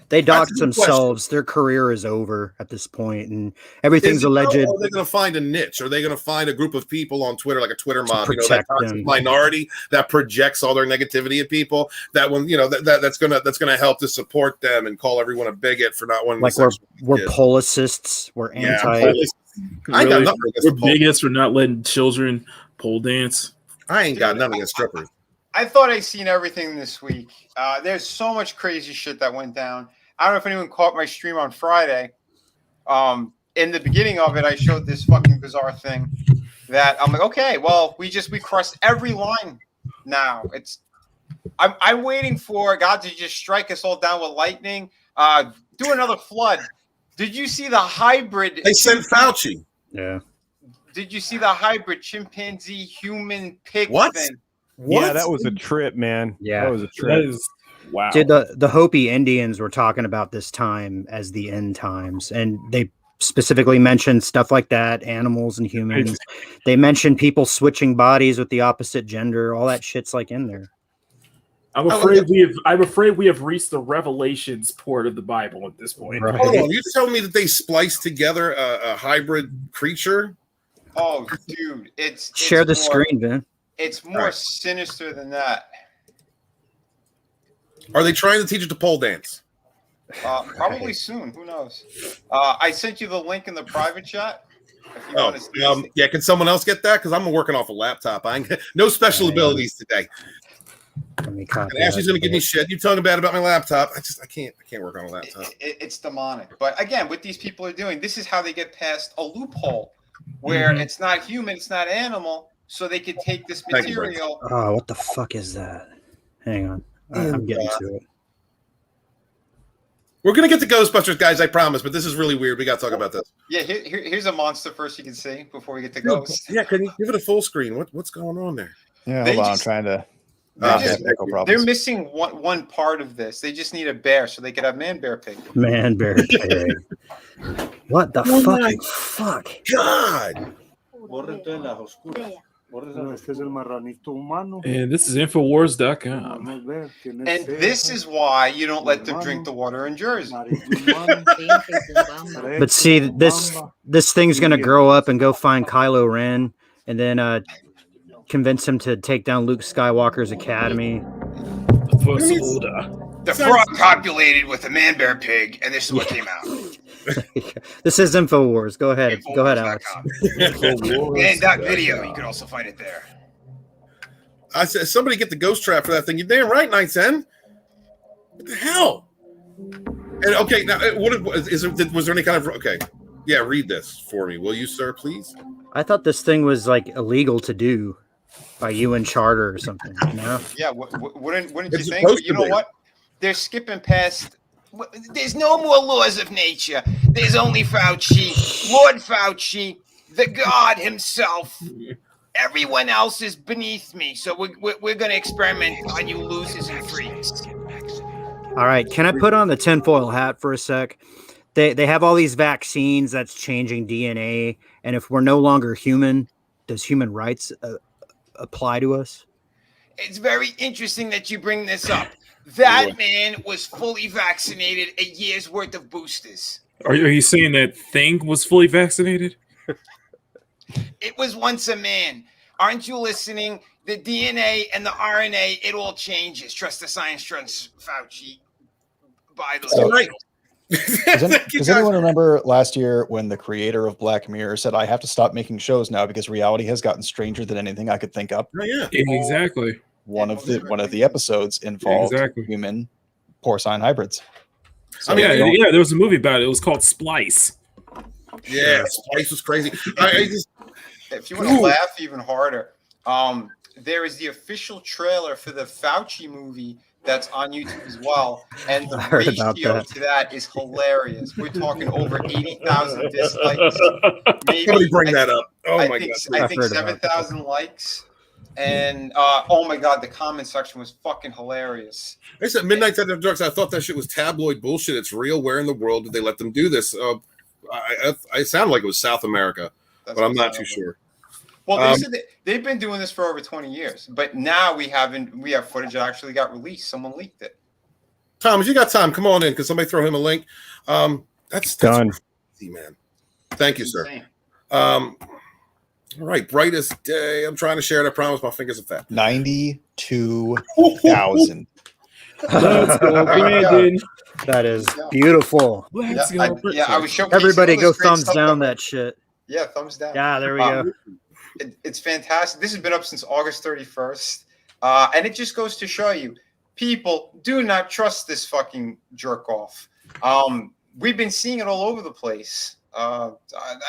Speaker 2: they doxed themselves. Their career is over at this point, and everything's alleged.
Speaker 1: Are they going to find a niche? Are they going to find a group of people on Twitter, like a Twitter mob, that toxic minority that projects all their negativity at people? That one, that's gonna help to support them and call everyone a bigot for not wanting.
Speaker 2: Like we're policists. We're anti.
Speaker 8: Really? We're bigots for not letting children pole dance.
Speaker 1: I ain't got nothing against strippers.
Speaker 10: I thought I'd seen everything this week. There's so much crazy shit that went down. I don't know if anyone caught my stream on Friday. In the beginning of it, I showed this fucking bizarre thing that I'm like, okay, well, we crossed every line now. I'm waiting for God to just strike us all down with lightning, do another flood. Did you see the hybrid?
Speaker 1: They sent Fauci.
Speaker 2: Yeah.
Speaker 10: Did you see the hybrid chimpanzee human pig thing?
Speaker 1: What?
Speaker 7: Yeah, that was a trip, man.
Speaker 2: Yeah.
Speaker 7: That was a trip.
Speaker 8: That is wow.
Speaker 2: Dude, the Hopi Indians were talking about this time as the end times, and they specifically mentioned stuff like that, animals and humans. They mentioned people switching bodies with the opposite gender. All that shit's like in there.
Speaker 8: I'm afraid we have reached the Revelations part of the Bible at this point.
Speaker 2: Right.
Speaker 1: Hold on, you telling me that they spliced together a hybrid creature?
Speaker 10: Oh, dude, it's
Speaker 2: Share the
Speaker 10: more,
Speaker 2: screen, Vin.
Speaker 10: It's more sinister than that.
Speaker 1: Are they trying to teach it to pole dance?
Speaker 10: Probably soon. Who knows? I sent you the link in the private chat. If you want to see
Speaker 1: Yeah. Can someone else get that? Because I'm working off a laptop. I ain't no special abilities today.
Speaker 2: Let me copy.
Speaker 1: And Ashley's gonna give me shit. You talking bad about my laptop? I can't work on a laptop.
Speaker 10: It's demonic. But again, what these people are doing, this is how they get past a loophole where it's not human, it's not animal, so they could take this material.
Speaker 2: Oh, what the fuck is that? Hang on. I'm getting to it.
Speaker 1: We're gonna get to Ghostbusters, guys. I promise. But this is really weird. We got to talk about this.
Speaker 10: Yeah, here's a monster first you can see before we get to Ghost.
Speaker 1: Yeah, can you give it a full screen? What's going on there?
Speaker 9: Yeah, hold on. I'm trying to.
Speaker 10: They're missing one part of this. They just need a bear so they could have man-bear pig.
Speaker 2: Man-bear pig. What the fuck?
Speaker 1: God.
Speaker 8: And this is Infowars.com.
Speaker 10: And this is why you don't let them drink the water in Jersey.
Speaker 2: But see, this thing's gonna grow up and go find Kylo Ren, and then convince him to take down Luke Skywalker's academy.
Speaker 10: The frog copulated with a man-bear pig, and this is what came out.
Speaker 2: This is Infowars. Go ahead. Go ahead, Alex.
Speaker 10: And that video, you can also find it there.
Speaker 1: I said, somebody get the ghost trap for that thing. You're damn right, Night 10. What the hell? And okay, now was there any kind of Yeah, read this for me, will you, sir, please?
Speaker 2: I thought this thing was like illegal to do by UN charter or something. No?
Speaker 10: Yeah, wouldn't you think? But you know what? They're skipping past. There's no more laws of nature. There's only Fauci, Lord Fauci, the God himself. Everyone else is beneath me. So we're going to experiment on you losers and freaks.
Speaker 2: All right. Can I put on the tinfoil hat for a sec? They have all these vaccines that's changing DNA. And if we're no longer human, does human rights apply to us?
Speaker 10: It's very interesting that you bring this up. That man was fully vaccinated, a year's worth of boosters.
Speaker 8: Are you saying that thing was fully vaccinated?
Speaker 10: It was once a man. Aren't you listening? The DNA and the RNA, it all changes. Trust the science, trust Fauci. By the way.
Speaker 9: Does anyone remember last year when the creator of Black Mirror said, I have to stop making shows now because reality has gotten stranger than anything I could think up?
Speaker 1: Oh, yeah.
Speaker 8: Exactly.
Speaker 9: One of the episodes involved human porcine hybrids.
Speaker 8: So yeah, there was a movie about it. It was called Splice.
Speaker 1: Yeah, Splice was crazy.
Speaker 10: If you want to laugh even harder, there is the official trailer for the Fauci movie that's on YouTube as well, and the ratio to that is hilarious. We're talking over 80,000 dislikes.
Speaker 1: Somebody bring that up. Oh my god!
Speaker 10: I think 7,000 likes. And oh my god, the comment section was fucking hilarious.
Speaker 1: I said Midnight Dead of Drugs. I thought that shit was tabloid bullshit. It's real. Where in the world did they let them do this? I sounded like it was South America, but I'm not too sure.
Speaker 10: Well, they said that they've been doing this for over 20 years, but now we have footage that actually got released. Someone leaked it.
Speaker 1: Thomas, you got time? Come on in. Can somebody throw him a link? That's
Speaker 7: done,
Speaker 1: crazy, man. Thank you, sir. All right, brightest day. I'm trying to share it. I promise my fingers are fat.
Speaker 9: 92,000.
Speaker 8: Let's go, Brandon.
Speaker 2: That is beautiful.
Speaker 10: Let's go. I was showcasing
Speaker 2: everybody go thumbs down that shit.
Speaker 10: Yeah, thumbs down.
Speaker 2: Yeah, there we go.
Speaker 10: It's fantastic. This has been up since August 31st. And it just goes to show you, people do not trust this fucking jerk off. We've been seeing it all over the place. I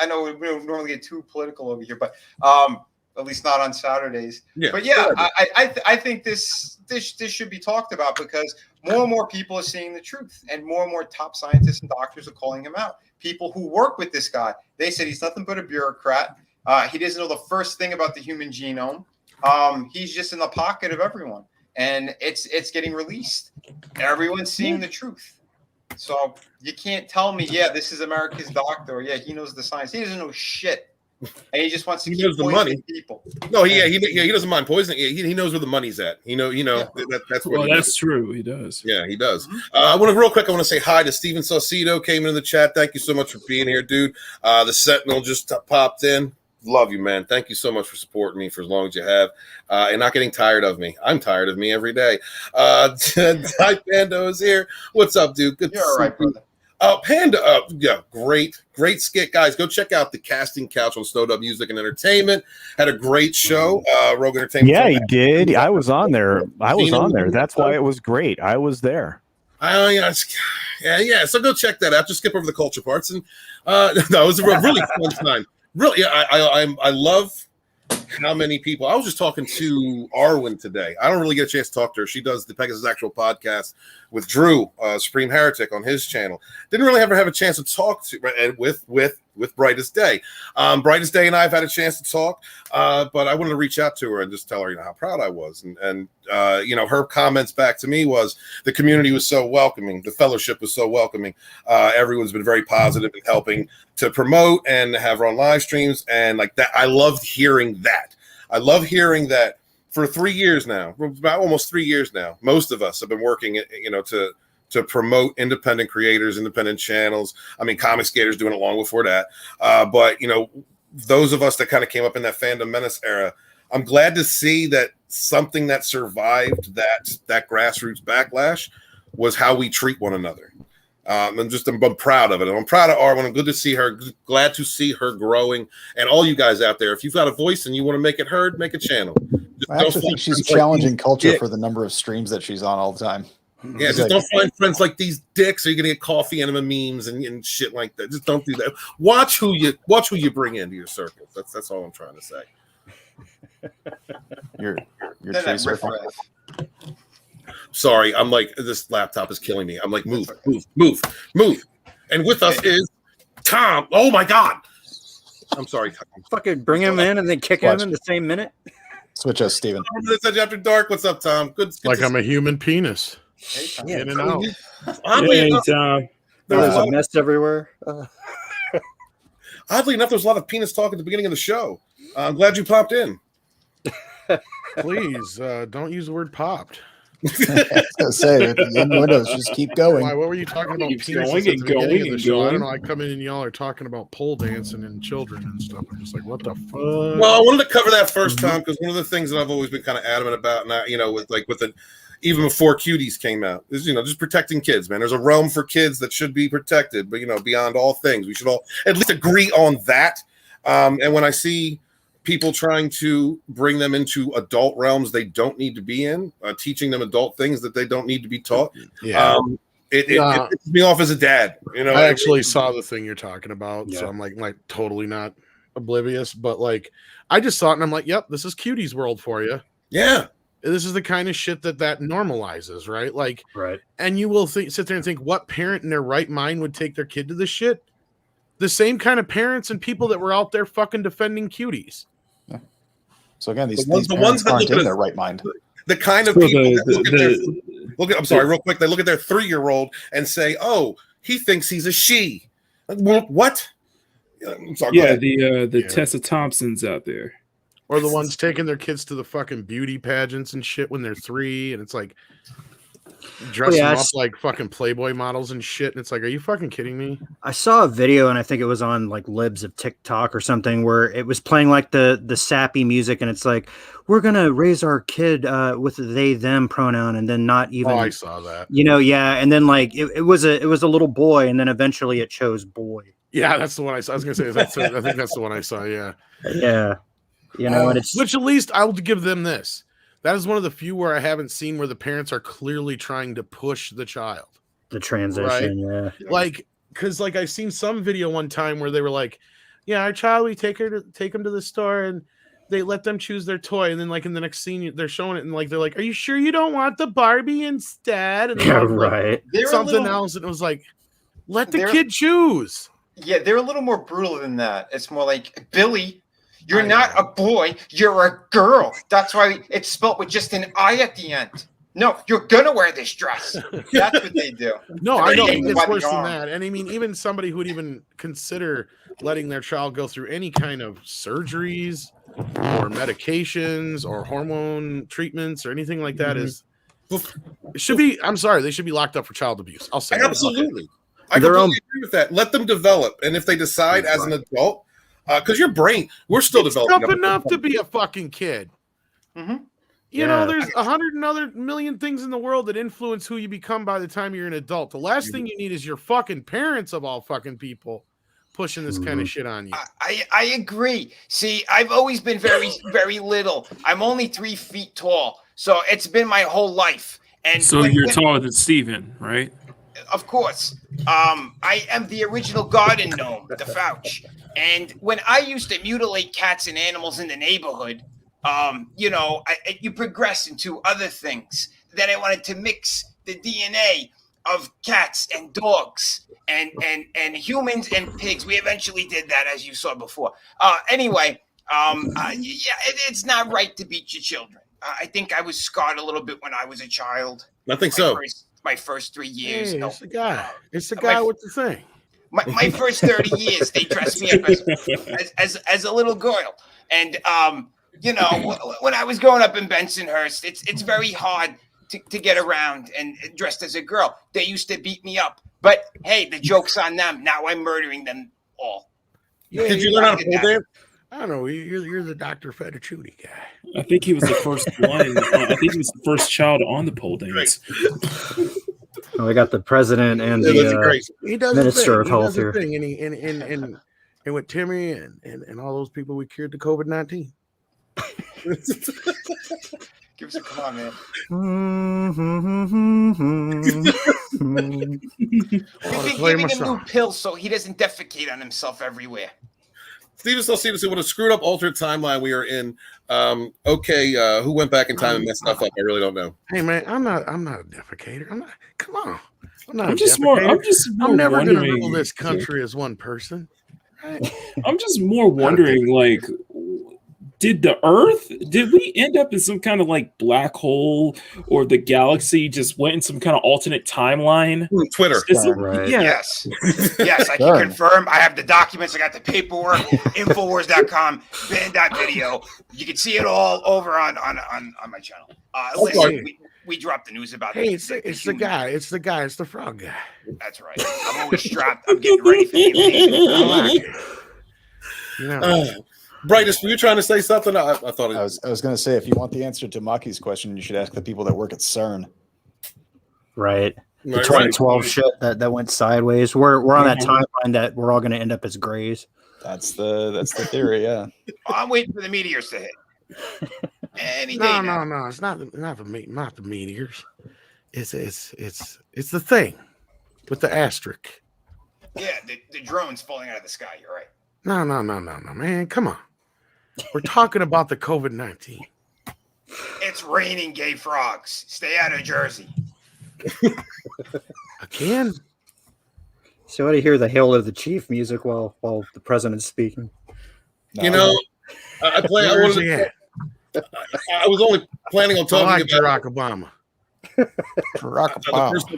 Speaker 10: know we don't normally get too political over here, but at least not on Saturdays. Yeah, but yeah, I think this should be talked about because more and more people are seeing the truth, and more top scientists and doctors are calling him out. People who work with this guy, they said he's nothing but a bureaucrat. He doesn't know the first thing about the human genome. He's just in the pocket of everyone, and it's getting released. Everyone's seeing the truth. So you can't tell me, yeah, this is America's doctor, or yeah, he knows the science. He doesn't know shit, and he just wants to keep poisoning people.
Speaker 1: No, he doesn't mind poisoning. He knows where the money's at. That's what.
Speaker 8: Well, that's true. He does.
Speaker 1: Yeah, he does. I want to say hi to Steven Saucedo. Came into the chat. Thank you so much for being here, dude. The Sentinel just popped in. Love you, man. Thank you so much for supporting me for as long as you have, and not getting tired of me. I'm tired of me every day. Pando is here. What's up, dude? Good.
Speaker 10: You're all right, brother.
Speaker 1: Panda, yeah, great skit, guys. Go check out the Casting Couch on Snowed Up Music and Entertainment. Had a great show. Rogue Entertainment.
Speaker 7: Yeah, he did. I was on there. That's why it was great. I was there.
Speaker 1: Yeah. So go check that out. Just skip over the culture parts, and no, it was a really fun time. Really, I love how many people. I was just talking to Arwen today. I don't really get a chance to talk to her. She does the Pegasus Actual podcast with Drew, SupremeHeretic, on his channel. Didn't really ever have a chance to talk to with Brightest Day. Brightest Day and I have had a chance to talk, but I wanted to reach out to her and just tell her, how proud I was. And her comments back to me was the community was so welcoming. The fellowship was so welcoming. Everyone's been very positive in helping to promote and have her on live streams. And like that, I loved hearing that. I love hearing that for 3 years now, about almost 3 years now, most of us have been working, to promote independent creators, independent channels. I mean, Comic Skater's doing it long before that. But those of us that kind of came up in that Fandom Menace era, I'm glad to see that something that survived that grassroots backlash was how we treat one another. I'm proud of it. I'm proud of Arwen. I'm good to see her. Glad to see her growing. And all you guys out there, if you've got a voice and you want to make it heard, make a channel.
Speaker 9: I actually think she's challenging culture for the number of streams that she's on all the time.
Speaker 1: Yeah, just don't find friends like these dicks, or you're gonna get coffee enema memes and shit like that. Just don't do that. Watch who you bring into your circles. That's all I'm trying to say.
Speaker 9: You're tracer.
Speaker 1: Sorry, I'm like, this laptop is killing me. I'm like, move. And with us is Tom. Oh my God. I'm sorry.
Speaker 2: Fucking bring him in and then kick him in the same minute.
Speaker 9: Switch us, Steven.
Speaker 1: After dark. What's up, Tom? Good
Speaker 11: like I'm a human penis.
Speaker 1: Yeah,
Speaker 11: in and out.
Speaker 2: There was a mess everywhere.
Speaker 1: Oddly enough, there's a lot of penis talk at the beginning of the show. I'm glad you popped in.
Speaker 11: Please don't use the word popped.
Speaker 9: I was say the innuendos just keep going.
Speaker 11: Why, what were you talking about? Penis at the beginning of the show? I don't know. I come in and y'all are talking about pole dancing and children and stuff. I'm just like, what the fuck?
Speaker 1: Well, I wanted to cover that first, Tom, because one of the things that I've always been kind of adamant about, now, even before Cuties came out, is just protecting kids, man. There's a realm for kids that should be protected, but beyond all things, we should all at least agree on that. And when I see people trying to bring them into adult realms they don't need to be in, teaching them adult things that they don't need to be taught.
Speaker 11: Yeah.
Speaker 1: It pisses me off as a dad.
Speaker 11: I actually saw the thing you're talking about, so I'm like totally not oblivious, but like I just saw it and I'm like, yep, this is Cutie's world for you.
Speaker 1: Yeah.
Speaker 11: This is the kind of shit that normalizes, right? Like,
Speaker 2: right.
Speaker 11: And you will sit there and think, what parent in their right mind would take their kid to this shit? The same kind of parents and people that were out there fucking defending Cuties.
Speaker 9: Yeah. So again, these
Speaker 1: ones that
Speaker 9: aren't
Speaker 1: look
Speaker 9: in their right mind.
Speaker 1: The kind of people that look at I'm sorry, real quick. They look at their 3-year-old and say, "Oh, he thinks he's a she." Like, what? I'm sorry,
Speaker 8: yeah, the Tessa Thompsons out there.
Speaker 11: Or the ones taking their kids to the fucking beauty pageants and shit when they're 3, and it's like dressing them up like fucking Playboy models and shit. And it's like, are you fucking kidding me?
Speaker 2: I saw a video, and I think it was on like Libs of TikTok or something, where it was playing like the sappy music, and it's like, we're gonna raise our kid with they them pronoun, and then not even.
Speaker 11: Oh, I saw that.
Speaker 2: Yeah, and then like it was a little boy, and then eventually it chose boy.
Speaker 11: Yeah, that's the one I saw. I was gonna say I think that's the one I saw. Yeah.
Speaker 2: Yeah. And it's
Speaker 11: which at least I will give them this. That is one of the few where I haven't seen where the parents are clearly trying to push the child.
Speaker 2: The transition,
Speaker 11: right? Yeah. Like, because like I've seen some video one time where they were like, "Yeah, our child, we take him to the store and they let them choose their toy, and then like in the next scene they're showing it and like they're like, are you sure you don't want the Barbie instead?" And
Speaker 2: yeah, right.
Speaker 11: Like, something else, and it was like, let the kid choose.
Speaker 10: Yeah, they're a little more brutal than that. It's more like Billy. You're not a boy. You're a girl. That's why it's spelled with just an I at the end. No, you're gonna wear this dress. That's what they do.
Speaker 11: No, I know it gets worse than that. And I mean, even somebody who would even consider letting their child go through any kind of surgeries or medications or hormone treatments or anything like that is it should be. I'm sorry, they should be locked up for child abuse. I'll say
Speaker 1: absolutely. I completely agree with that. Let them develop, and if they decide as an adult, because your brain, we're still developing.
Speaker 11: Tough enough to be a fucking kid. You know, there's 100 million things in the world that influence who you become by the time you're an adult. The last thing you need is your fucking parents of all fucking people pushing this kind of shit on you.
Speaker 10: I agree. See, I've always been very, very little. I'm only 3 feet tall, so it's been my whole life. And
Speaker 8: so you're taller than Steven, right?
Speaker 10: Of course. I am the original garden gnome, the Fouch. And when I used to mutilate cats and animals in the neighborhood, you know, you progress into other things. Then I wanted to mix the DNA of cats and dogs and humans and pigs. We eventually did that, as you saw before. Anyway, it's not right to beat your children. I think I was scarred a little bit when I was a child.
Speaker 1: I think so.
Speaker 10: My first 3 years.
Speaker 11: Hey, it's the guy. It's the guy with the thing.
Speaker 10: My first 30 years, they dressed me up as a little girl. And, you know, when I was growing up in Bensonhurst, it's very hard to get around and dressed as a girl. They used to beat me up. But, hey, the joke's on them. Now I'm murdering them all.
Speaker 11: Yeah, did you learn how to pull dance? I don't know. You're the Dr. Fettuccine guy.
Speaker 8: I think he was the first one. I think he was the first child on the pole dance.
Speaker 2: Oh, we got the president and the minister of health here.
Speaker 11: And with Timmy and all those people, we cured the COVID-19.
Speaker 10: Give us a come on, man. We've been giving him new pills so he doesn't defecate on himself everywhere.
Speaker 1: Stevenson, what a screwed up altered timeline we are in. Who went back in time and messed stuff up? I really don't know.
Speaker 11: Hey man, I'm not a defecator. Come on.
Speaker 8: I'm
Speaker 11: never gonna rule this country as one person. Right?
Speaker 8: I'm just more wondering, like, did we end up in some kind of like black hole, or the galaxy just went in some kind of alternate timeline?
Speaker 1: Twitter.
Speaker 2: Right.
Speaker 10: Yeah. Yes, I can confirm. I have the documents. I got the paperwork. Infowars.com, band.video. You can see it all over on my channel. Listen, we dropped the news about
Speaker 11: it's the guy. It's the frog guy.
Speaker 10: That's right. I'm always strapped. I'm getting ready for the invasion.
Speaker 11: I like it. You know.
Speaker 1: Brightest, were you trying to say something? I thought
Speaker 9: I was going to say, if you want the answer to Maki's question, you should ask the people that work at CERN.
Speaker 2: Right. The 2012 shit that went sideways. We're on that timeline that we're all going to end up as Greys.
Speaker 9: That's the theory. Yeah.
Speaker 10: I'm waiting for the meteors to hit.
Speaker 11: No. It's not the meteors. It's the thing with the asterisk.
Speaker 10: Yeah, the drones falling out of the sky. You're right.
Speaker 11: No, man. Come on. We're talking about the COVID-19.
Speaker 10: It's raining gay frogs. Stay out of Jersey.
Speaker 11: Again?
Speaker 2: So I hear the Hail of the Chief music while the president's speaking.
Speaker 1: You know, I was only planning on talking
Speaker 11: about Barack Obama.
Speaker 9: Barack Obama.
Speaker 1: The first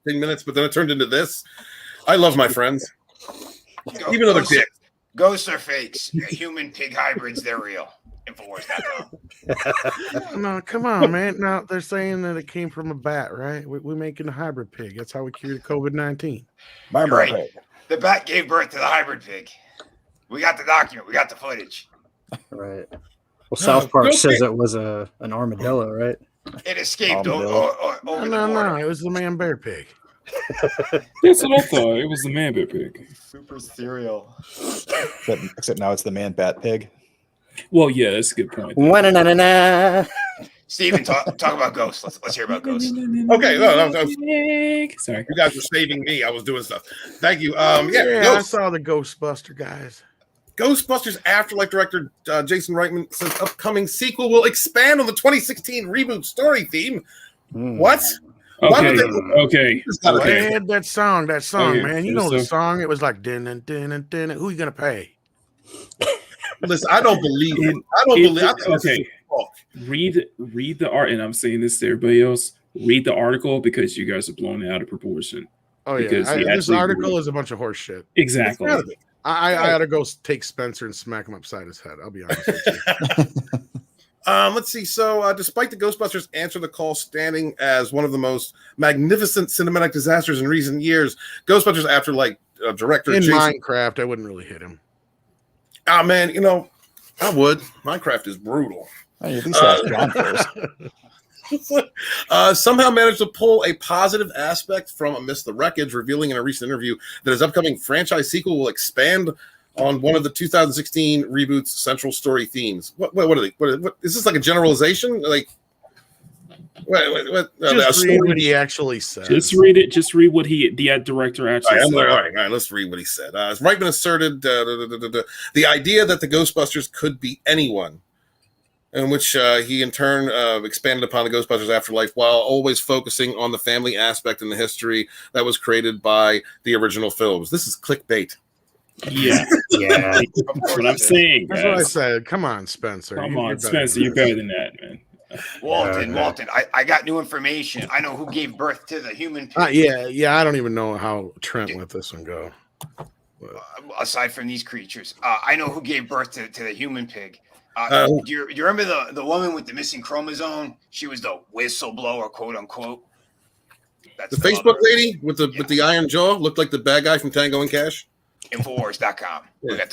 Speaker 1: 15 minutes, but then it turned into this. I love my friends. Even though they're dicks.
Speaker 10: Ghosts are fakes. Human pig hybrids, they're real. Infowars.com.
Speaker 11: No, come on, man. Now they're saying that it came from a bat, right? We're making a hybrid pig. That's how we cured COVID-19.
Speaker 10: Right. The bat gave birth to the hybrid pig. We got the document. We got the footage.
Speaker 2: Right. Well, South Park says it was an armadillo, right?
Speaker 10: It escaped over the border.
Speaker 11: No. It was the man bear pig.
Speaker 8: That's what I thought. It was the man bear pig.
Speaker 10: Super cereal.
Speaker 9: Except now it's the man bat pig.
Speaker 8: Well, yeah, that's a good point.
Speaker 10: Steven, talk about ghosts. Let's hear about ghosts.
Speaker 1: Okay, sorry, you guys were saving me. I was doing stuff. Thank you.
Speaker 11: I saw the Ghostbuster guys.
Speaker 1: Ghostbusters Afterlife director Jason Reitman says upcoming sequel will expand on the 2016 reboot story theme. What?
Speaker 8: Okay.
Speaker 11: Man, that song, man. You know the song. It was like din. Who you gonna pay?
Speaker 1: Listen, I don't believe it. I don't believe it.
Speaker 8: Okay. Read the art, and I'm saying this to everybody else. Read the article because you guys are blowing it out of proportion.
Speaker 11: Oh yeah, this article is a bunch of horse shit.
Speaker 8: Exactly.
Speaker 11: I ought to go take Spencer and smack him upside his head. I'll be honest with you.
Speaker 1: Let's see. So, despite the Ghostbusters Answer the Call standing as one of the most magnificent cinematic disasters in recent years, Ghostbusters Afterlife director
Speaker 11: in Minecraft, I wouldn't really hit him.
Speaker 1: Ah, man, you know, I would. Minecraft is brutal.
Speaker 9: Hey, at least ask John first.
Speaker 1: Somehow managed to pull a positive aspect from Amidst the Wreckage, revealing in a recent interview that his upcoming franchise sequel will expand on one of the 2016 reboot's central story themes. What are they? What is this, like a generalization? Like, what
Speaker 11: just read what he actually said.
Speaker 8: Just read it. Just read what the director actually said.
Speaker 1: All right, let's read what he said. Reitman asserted the idea that the Ghostbusters could be anyone, in which he in turn expanded upon the Ghostbusters Afterlife while always focusing on the family aspect and the history that was created by the original films. This is clickbait.
Speaker 8: Yeah. That's what I'm saying.
Speaker 11: That's what I said. Come on, Spencer.
Speaker 8: Come on, Spencer. You're better than that, man.
Speaker 10: Walton, I got new information. I know who gave birth to the human pig.
Speaker 11: Yeah. I don't even know how Trent let this one go.
Speaker 10: Aside from these creatures, I know who gave birth to the human pig. Do you remember the woman with the missing chromosome? She was the whistleblower, quote unquote.
Speaker 1: That's the Facebook lady with the iron jaw looked like the bad guy from Tango and Cash.
Speaker 10: Infowars.com. We got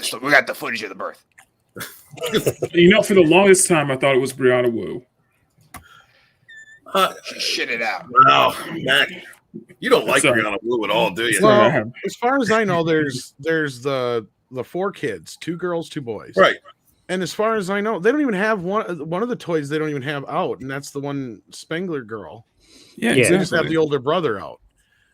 Speaker 10: the footage of the birth.
Speaker 8: You know, for the longest time, I thought it was Brianna Wu.
Speaker 10: She shit it out.
Speaker 1: Oh, Matt, you don't like Brianna Wu at all, do you?
Speaker 11: Well, as far as I know, there's the 4 kids, 2 girls, 2 boys.
Speaker 1: Right.
Speaker 11: And as far as I know, they don't even have one of the toys. They don't even have out, and that's the one Spengler girl.
Speaker 8: Yeah,
Speaker 11: exactly. They just have the older brother out.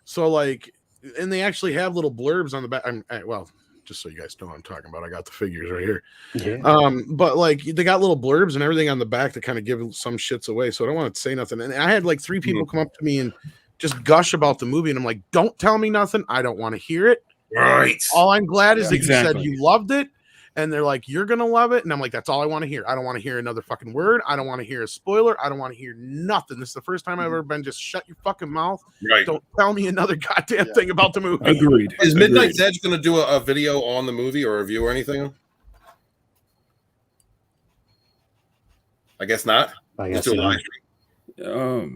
Speaker 11: So like, and they actually have little blurbs on the back. Well, just so you guys know what I'm talking about, I got the figures right here. Yeah. But like, they got little blurbs and everything on the back to kind of give some shits away. So I don't want to say nothing. And I had like 3 people come up to me and just gush about the movie, and I'm like, don't tell me nothing. I don't want to hear it.
Speaker 1: Right.
Speaker 11: All I'm glad is that you said you loved it. And they're like, you're going to love it. And I'm like, that's all I want to hear. I don't want to hear another fucking word. I don't want to hear a spoiler. I don't want to hear nothing. This is the first time I've ever been just shut your fucking mouth.
Speaker 1: Right.
Speaker 11: Don't tell me another goddamn thing about the movie.
Speaker 8: Agreed.
Speaker 1: Is Midnight's Edge going to do a video on the movie or a review or anything? I guess not.
Speaker 2: I guess not.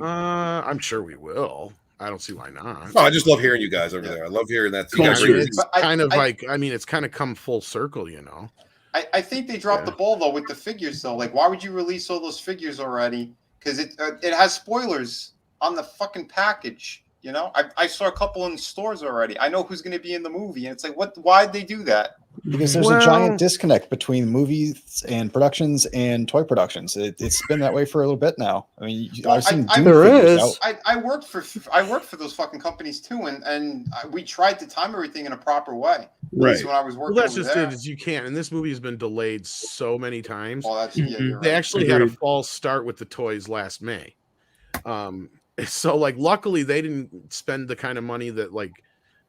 Speaker 11: I'm sure we will. I don't see why not.
Speaker 1: Oh, I just love hearing you guys over there. I love hearing that.
Speaker 11: It's kind of like, I mean, it's kind of come full circle, you know.
Speaker 10: I think they dropped the ball though with the figures though. Like, why would you release all those figures already? Because it has spoilers on the fucking package. You know, I saw a couple in stores already. I know who's going to be in the movie, and it's like, what? Why'd they do that?
Speaker 9: Because there's a giant disconnect between movies and productions and toy productions. It's been that way for a little bit now. I mean, I've seen
Speaker 10: I worked for those fucking companies too, and we tried to time everything in a proper way.
Speaker 8: Right.
Speaker 10: When I was working,
Speaker 11: that's just it. Is you can't. And this movie has been delayed so many times.
Speaker 10: Oh, that's you're
Speaker 11: They
Speaker 10: right.
Speaker 11: actually had a false start with the toys last May. So like, luckily they didn't spend the kind of money that like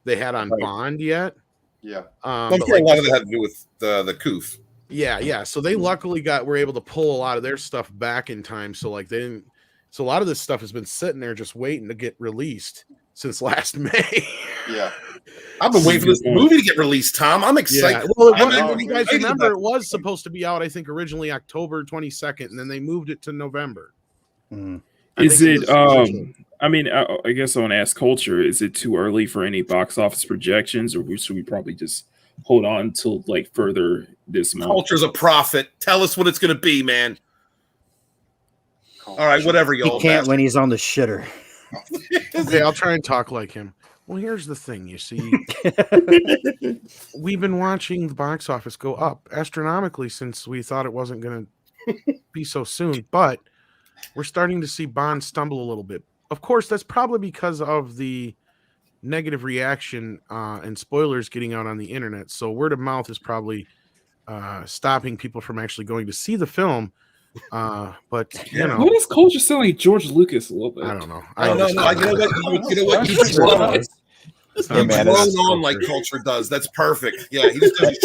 Speaker 11: they had on Bond yet.
Speaker 10: Yeah.
Speaker 1: I'm sure a lot of it had to do with the coof.
Speaker 11: Yeah. So they luckily were able to pull a lot of their stuff back in time. So like they didn't. So a lot of this stuff has been sitting there just waiting to get released since last May.
Speaker 10: Yeah.
Speaker 1: I've been waiting for this movie to get released, Tom. I'm excited.
Speaker 11: Yeah. Well, you guys remember, it was supposed to be out, I think, originally October 22nd, and then they moved it to November.
Speaker 8: Is it? I mean, I guess on Ask Culture, is it too early for any box office projections, or should we probably just hold on till like further this month?
Speaker 1: Culture's a prophet. Tell us what it's going to be, man. All right, whatever, y'all.
Speaker 2: He can't when he's on the shitter.
Speaker 11: Okay, I'll try and talk like him. Well, here's the thing, you see. We've been watching the box office go up astronomically since we thought it wasn't going to be so soon, but we're starting to see Bond stumble a little bit. Of course, that's probably because of the negative reaction and spoilers getting out on the internet. So word of mouth is probably stopping people from actually going to see the film. But you know,
Speaker 8: what is culture sound like George Lucas a little bit?
Speaker 11: I don't know.
Speaker 1: I don't know. You know what? You drone on like Culture does. That's perfect. Yeah, he just does.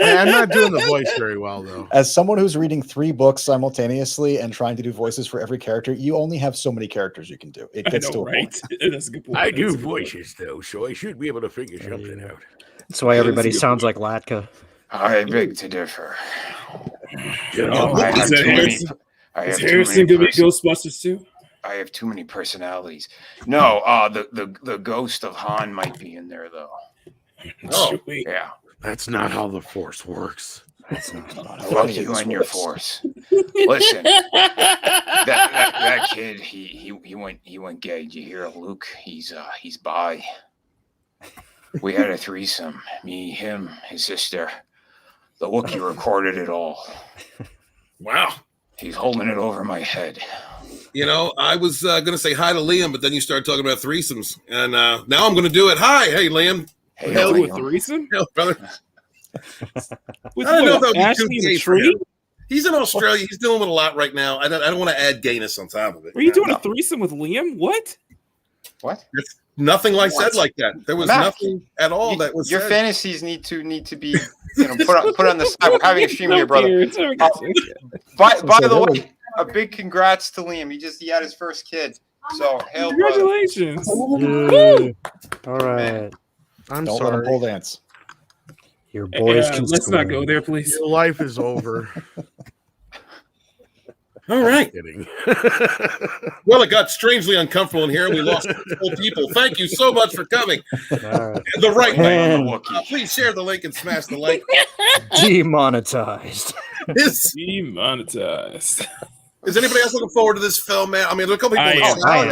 Speaker 11: I'm not doing the voice very well though.
Speaker 9: As someone who's reading 3 books simultaneously and trying to do voices for every character, you only have so many characters you can do. It gets to a point.
Speaker 12: That's a good point. I do voices though, so I should be able to figure something out.
Speaker 2: That's why everybody sounds like Latka.
Speaker 10: I beg to differ.
Speaker 12: I have too many. Is Harrison gonna be Ghostbusters too?
Speaker 10: I have too many personalities. No, the ghost of Han might be in there though.
Speaker 12: Oh,
Speaker 10: yeah.
Speaker 12: That's not how the Force works.
Speaker 10: That's not how Fuck you and your Force. Listen, that kid, he went gay. Did you hear Luke? He's bi. We had a threesome. Me, him, his sister. The Wookiee recorded it all.
Speaker 1: Wow.
Speaker 10: He's holding it over my head.
Speaker 1: You know, I was going to say hi to Liam, but then you started talking about threesomes. And now I'm going to do it. Hi. Hey, Liam.
Speaker 12: Hey, Liam. A threesome?
Speaker 1: Hell, brother.
Speaker 12: With
Speaker 1: I don't know if that would be
Speaker 12: Ashley
Speaker 1: too
Speaker 12: and
Speaker 1: gay for
Speaker 12: Tree?
Speaker 1: him. He's in Australia. He's dealing with a lot right now. I don't want to add gayness on top of it.
Speaker 12: Are you doing a threesome with Liam? What?
Speaker 10: What?
Speaker 1: It's nothing like said like that. There was nothing at all that was
Speaker 10: your
Speaker 1: said.
Speaker 10: fantasies need to be put on the side. We're having a stream here, brother. By the way, a big congrats to Liam. He had his first kid. So hail,
Speaker 12: congratulations!
Speaker 2: All right.
Speaker 9: Don't let him pole dance.
Speaker 2: Your boys can.
Speaker 12: Let's not go there, please.
Speaker 11: Your life is over.
Speaker 1: All right.
Speaker 11: Kidding.
Speaker 1: Well, it got strangely uncomfortable in here. We lost multiple people. Thank you so much for coming.
Speaker 2: Right.
Speaker 1: The right way. Please share the link and smash the like.
Speaker 2: Demonetized.
Speaker 12: Demonetized.
Speaker 1: Is anybody else looking forward to this film, man? I mean, there are a couple people.
Speaker 12: I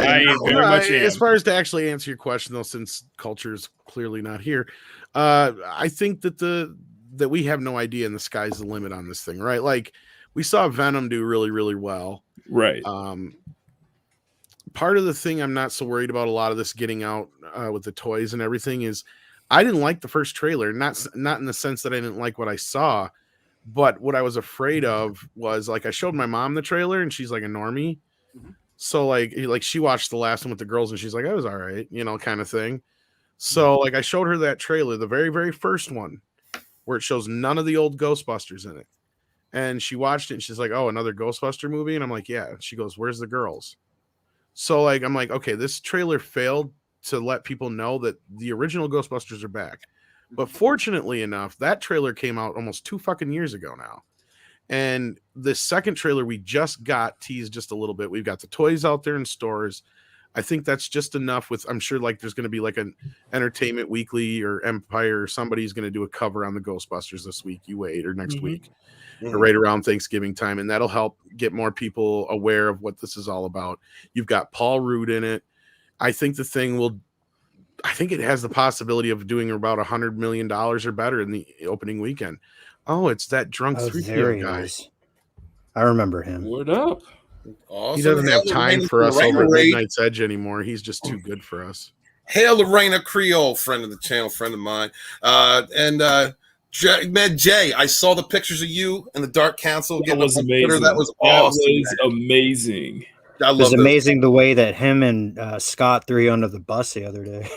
Speaker 12: very much am.
Speaker 11: As far as to actually answer your question, though, since Culture's clearly not here, I think that we have no idea, and the sky's the limit on this thing, right? Like, we saw Venom do really, really well.
Speaker 12: Right.
Speaker 11: Part of the thing I'm not so worried about a lot of this getting out with the toys and everything is I didn't like the first trailer, not in the sense that I didn't like what I saw, but what I was afraid of was, like, I showed my mom the trailer and she's like a normie. Mm-hmm. So like she watched the last one with the girls and she's like, "That was all right," kind of thing. So like I showed her that trailer, the very, very first one, where it shows none of the old Ghostbusters in it. And she watched it and she's like, "Oh, another Ghostbuster movie?" And I'm like, "Yeah." She goes, "Where's the girls?" So like, I'm like, okay, this trailer failed to let people know that the original Ghostbusters are back. But fortunately enough, that trailer came out almost 2 fucking years ago now. And the second trailer we just got teased just a little bit. We've got the toys out there in stores. I think that's just enough I'm sure like there's going to be like an Entertainment Weekly or Empire or somebody's going to do a cover on the Ghostbusters this week. You wait, or next week. Or right around Thanksgiving time, and that'll help get more people aware of what this is all about. You've got Paul Rudd in it. I think the thing I think it has the possibility of doing about $100 million or better in the opening weekend. Oh, it's that drunk 3PO guy.
Speaker 2: Nice. I remember him.
Speaker 12: Word up.
Speaker 1: Awesome.
Speaker 11: He doesn't have time for us over at Midnight's Edge anymore. He's just too good for us.
Speaker 1: Hail Lorena Creole, friend of the channel, friend of mine. Jay, I saw the pictures of you and the Dark Council.
Speaker 12: That was amazing.
Speaker 1: That was awesome.
Speaker 12: That was amazing.
Speaker 2: It was amazing the way that him and Scott threw you under the bus the other day.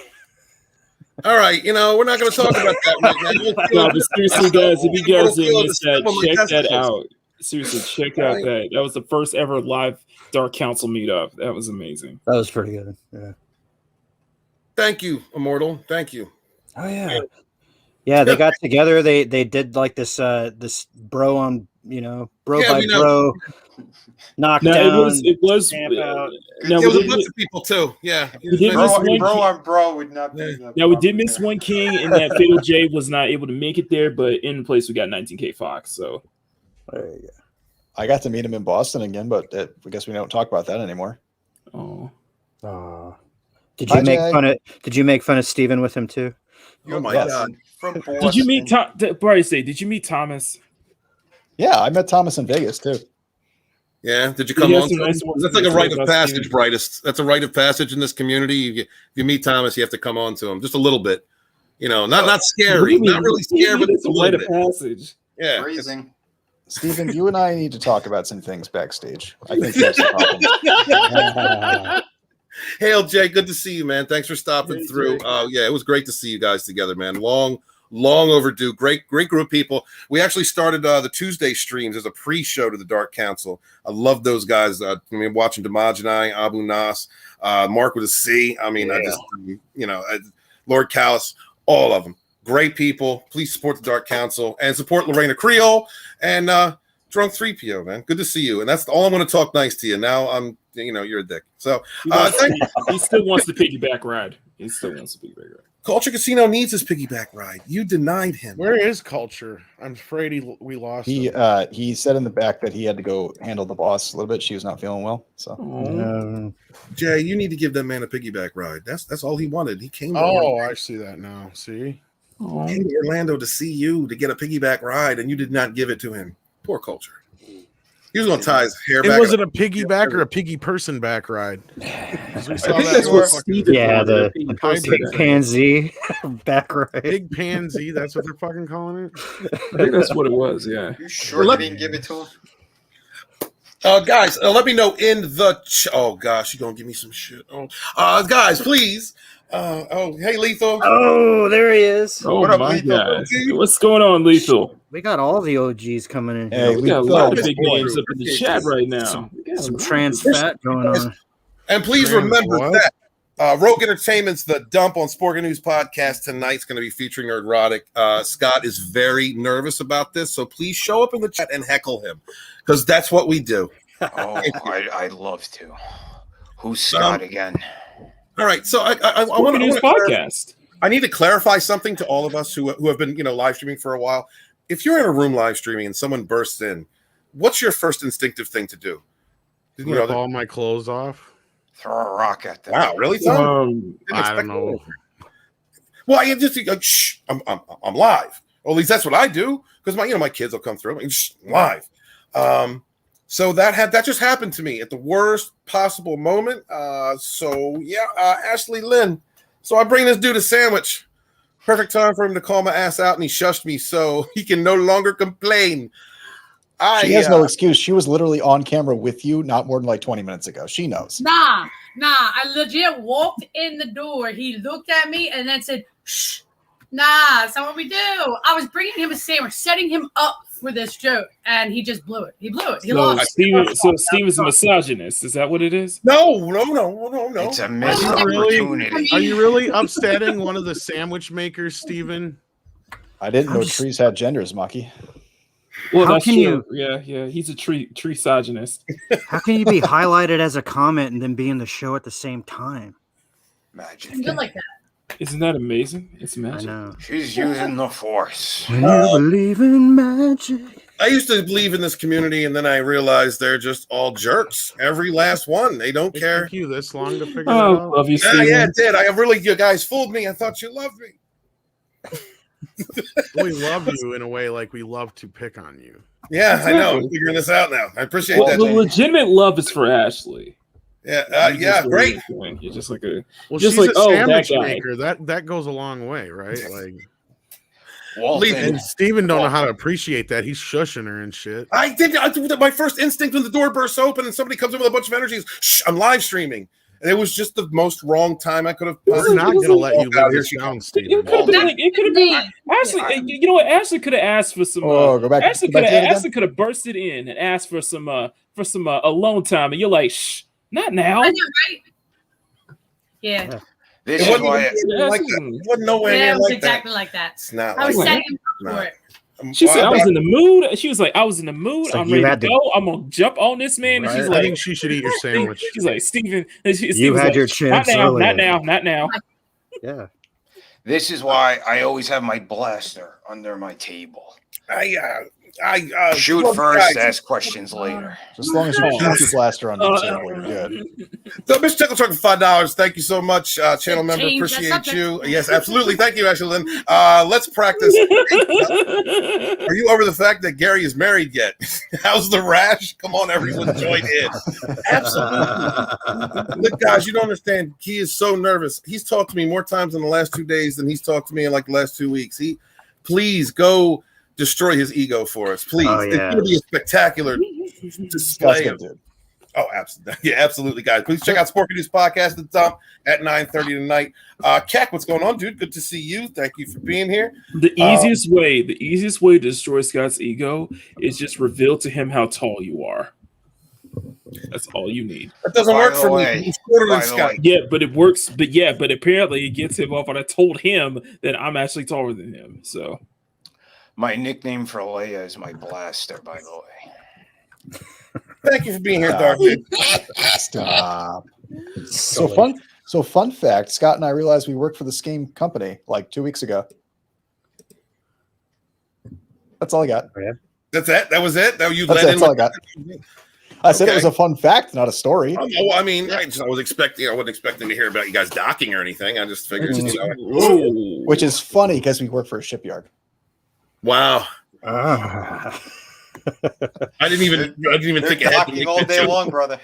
Speaker 1: All right, we're not going to talk about that right now.
Speaker 12: No, but seriously, guys, if you guys didn't miss that, check that out. Seriously, check out that. That was the first ever live Dark Council meetup. That was amazing.
Speaker 2: That was pretty good. Yeah.
Speaker 1: Thank you, Immortal. Thank you.
Speaker 2: Oh yeah. Yeah, they got together. They did like this bro on bro by bro knockdown.
Speaker 12: It was.
Speaker 1: There was a bunch of people too. Yeah,
Speaker 10: bro on bro would not be.
Speaker 12: Now we did miss one king, and that Fatal J was not able to make it there. But in place, we got 19K Fox. So
Speaker 9: there you go. I got to meet him in Boston again, but I guess we don't talk about that anymore.
Speaker 12: Oh.
Speaker 2: Did you make fun of Steven with him too?
Speaker 1: Oh my God.
Speaker 12: Did you meet Did you meet Thomas?
Speaker 9: Yeah, I met Thomas in Vegas too.
Speaker 1: Yeah, did you come on? That's like a rite of passage, brightest. That's a rite of passage in this community. If you meet Thomas, you have to come on to him just a little bit. Not scary, not really scary, but it's a rite of
Speaker 12: passage.
Speaker 1: Yeah.
Speaker 10: Phrasing.
Speaker 9: Steven, you and I need to talk about some things backstage. I think that's the problem.
Speaker 1: Hail, Jay. Good to see you, man. Thanks for stopping through. Yeah, it was great to see you guys together, man. Long overdue. Great group of people. We actually started the Tuesday streams as a pre-show to the Dark Council. I love those guys. I mean, watching Damajanai, Abu Nas, Mark with a C. I mean, I just, Lord Callis, all of them. Great people. Please support the Dark Council and support Lorena Creole and Drunk 3PO, man. Good to see you. And that's all I'm going to talk nice to you. Now you're a dick. So
Speaker 12: he still wants the piggyback ride. He still wants the piggyback ride.
Speaker 1: Culture Casino needs his piggyback ride. You denied him.
Speaker 11: Where is Culture? I'm afraid we lost him.
Speaker 9: He said in the back that he had to go handle the boss a little bit. She was not feeling well. So
Speaker 1: Jay, you need to give that man a piggyback ride. That's all he wanted. He came.
Speaker 11: I see that now. See,
Speaker 1: he came to Orlando to see you to get a piggyback ride, and you did not give it to him. Poor Culture. He was going to tie his hair back.
Speaker 11: It wasn't a piggyback or a piggy person back ride. We saw
Speaker 2: the pig pansy back ride.
Speaker 11: Pig pansy. That's what they're fucking calling it.
Speaker 12: I think that's what it was. Yeah.
Speaker 10: You sure you didn't give it to him?
Speaker 1: Guys, let me know in the oh gosh, you're gonna give me some shit. Guys, please. Hey, Lethal.
Speaker 2: Oh, there he is.
Speaker 12: Oh, what up, Lethal? What's going on, Lethal?
Speaker 2: We got all the OGs coming in.
Speaker 12: Hey, we got a lot of big names up in the chat right now.
Speaker 2: Some trans fat going on.
Speaker 1: And please remember that Rogue Entertainment's The Dump on Sporking News podcast tonight's going to be featuring Erotic. Scott is very nervous about this, so please show up in the chat and heckle him, because that's what we do.
Speaker 10: I'd love to. Who's Scott again?
Speaker 1: All right, so I want to podcast. I need to clarify something to all of us who have been live streaming for a while. If you're in a room live streaming and someone bursts in, what's your first instinctive thing to do?
Speaker 11: Rip all my clothes off.
Speaker 10: Throw a rock at them.
Speaker 1: Wow, really?
Speaker 11: I don't know.
Speaker 1: Well, I just shh, I'm live. Or at least that's what I do, because my kids will come through. I'm live. So that just happened to me at the worst possible moment. Ashley Lynn. So I bring this dude a sandwich. Perfect time for him to call my ass out, and he shushed me so he can no longer complain.
Speaker 9: She has no excuse. She was literally on camera with you not more than like 20 minutes ago. She knows.
Speaker 3: Nah. I legit walked in the door. He looked at me and then said, shh. Nah, that's not what we do. I was bringing him a sandwich, setting him up for this joke, and he just blew it. He lost.
Speaker 12: Steve is a misogynist. Is that what it is?
Speaker 1: No.
Speaker 10: It's a missed opportunity.
Speaker 11: Are you really upsetting one of the sandwich makers, Steven?
Speaker 9: I didn't know trees had genders, Maki.
Speaker 12: Well, that's true. Yeah. He's a tree misogynist.
Speaker 2: How can you be highlighted as a comment and then be in the show at the same time?
Speaker 10: Magic.
Speaker 3: Good like that.
Speaker 12: Isn't that amazing? It's magic.
Speaker 2: I know.
Speaker 10: She's using the force.
Speaker 2: When you believe in magic.
Speaker 1: I used to believe in this community, and then I realized they're just all jerks. Every last one. They don't care.
Speaker 11: Took you this long to figure it out?
Speaker 12: Love you, Steven.
Speaker 1: Yeah, it did. You guys fooled me. I thought you loved me.
Speaker 11: We love you in a way like we love to pick on you.
Speaker 1: Yeah, exactly. I know. I'm figuring this out now. I appreciate that.
Speaker 12: The legitimate love is for Ashley.
Speaker 1: Yeah, great.
Speaker 12: You're just like a
Speaker 11: she's a sandwich maker. That goes a long way, right? Like, and Steven don't know how to appreciate that. He's shushing her and shit.
Speaker 1: I did. My first instinct when the door bursts open and somebody comes in with a bunch of energy is, shh, I'm live streaming. And it was just the most wrong time I could have.
Speaker 11: We're not going to let you live this down, Steven.
Speaker 12: It could have been Ashley. You know what? Ashley could have asked for some.
Speaker 9: Go back.
Speaker 12: Ashley could have bursted in and asked for some alone time, and you're like, shh. Not now.
Speaker 3: I know, right? Yeah.
Speaker 10: This is why
Speaker 1: it wasn't nowhere near
Speaker 3: it was
Speaker 1: like
Speaker 3: exactly like that.
Speaker 1: It's not.
Speaker 3: I was setting him up for it.
Speaker 12: She said, "I was in the mood." She was like, "I was in the mood.
Speaker 2: So
Speaker 12: I'm ready to go. I'm gonna jump on this man." And she's like,
Speaker 11: "I think she should eat your sandwich."
Speaker 12: She's like, "Steven,
Speaker 2: you had your chance.
Speaker 12: Not now."
Speaker 2: Yeah.
Speaker 10: This is why I always have my blaster under my table.
Speaker 1: I
Speaker 10: shoot first, ask questions later.
Speaker 9: As long as you keep your blaster on the table, you're good.
Speaker 1: So, Mr. Tickle Truck for $5. Thank you so much, channel member. Appreciate you. Yes, absolutely. Thank you, Ashley Lynn. Let's practice. Are you over the fact that Gary is married yet? How's the rash? Come on, everyone, join in. Absolutely. Look, guys, you don't understand. He is so nervous. He's talked to me more times in the last 2 days than he's talked to me in like the last 2 weeks. Please go destroy his ego for us, please. It's going to be a spectacular display. Oh, absolutely. Yeah, absolutely, guys. Please check out Sporking News Podcast at the top at 9:30 tonight. Keck, what's going on, dude? Good to see you. Thank you for being here.
Speaker 12: The easiest way to destroy Scott's ego is just reveal to him how tall you are. That's all you need.
Speaker 1: That doesn't work for me. He's shorter than Scott.
Speaker 12: Yeah, but it works. But apparently it gets him off. And I told him that I'm actually taller than him. So
Speaker 10: my nickname for Leia is my blaster, by the way.
Speaker 1: Thank you for being here, Dark.
Speaker 9: Stop. So fun fact, Scott and I realized we worked for the same company like 2 weeks ago. That's all I got.
Speaker 2: Yeah.
Speaker 1: That's it? That was it?
Speaker 9: That's all I got. I said it was a fun fact, not a story.
Speaker 1: Well, I mean, I wasn't expecting to hear about you guys docking or anything. I just figured,
Speaker 9: which is funny because we work for a shipyard.
Speaker 1: Wow. I didn't even think ahead.
Speaker 10: All day long, brother.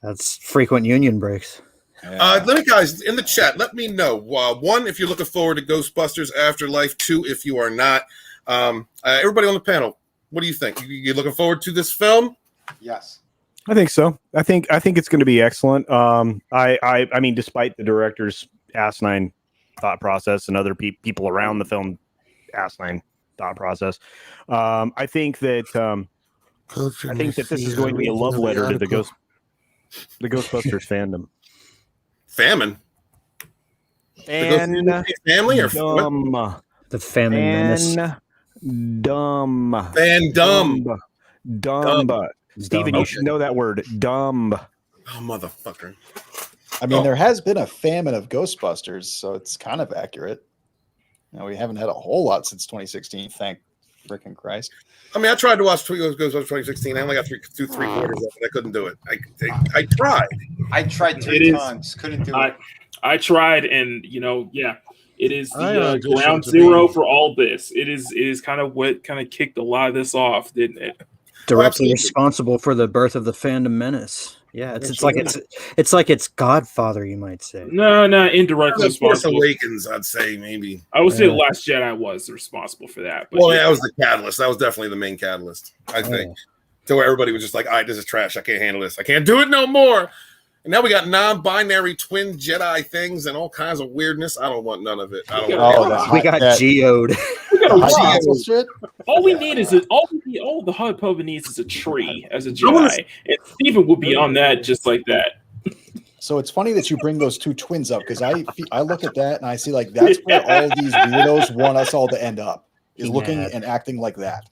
Speaker 2: That's frequent union breaks.
Speaker 1: Let me, guys, in the chat, let me know. One, if you're looking forward to Ghostbusters Afterlife. Two, if you are not. Everybody on the panel, what do you think? You looking forward to this film?
Speaker 10: Yes.
Speaker 7: I think so. I think it's going to be excellent. I mean, despite the director's asinine thought process and other people around the film asinine thought process, I think that this is going to be a love letter to the Ghostbusters fandom.
Speaker 1: Famine.
Speaker 7: And
Speaker 1: family or
Speaker 2: what? The famine menace.
Speaker 7: Dumb. Steven, you should know that word. Dumb.
Speaker 1: Oh, motherfucker.
Speaker 9: I mean, there has been a famine of Ghostbusters, so it's kind of accurate. We haven't had a whole lot since 2016, thank freaking Christ.
Speaker 1: I mean, I tried to watch Ghostbusters 2016. I only got three quarters of it. I couldn't do it. I tried.
Speaker 10: I tried 3 times. Couldn't do it.
Speaker 12: I tried, and it is the ground zero for all this. It is kind of what kind of kicked a lot of this off, didn't it?
Speaker 2: Directly responsible for the birth of the Fandom Menace. Yeah, it's like it's Godfather, you might say.
Speaker 12: No, indirectly responsible.
Speaker 1: Force Awakens, I'd say maybe.
Speaker 12: I would say The Last Jedi was responsible for that. But
Speaker 1: that was the catalyst. That was definitely the main catalyst, I think. To where everybody was just like, all right, this is trash. I can't handle this. I can't do it no more. And now we got non-binary twin Jedi things and all kinds of weirdness. I don't want none of it.
Speaker 2: We got geoed.
Speaker 12: All we need is all the Hot Pubba needs is a tree as a Jedi, and Steven will be on that just like that.
Speaker 9: So it's funny that you bring those two twins up because I look at that and I see like that's where all these weirdos want us all to end up is looking and acting like that.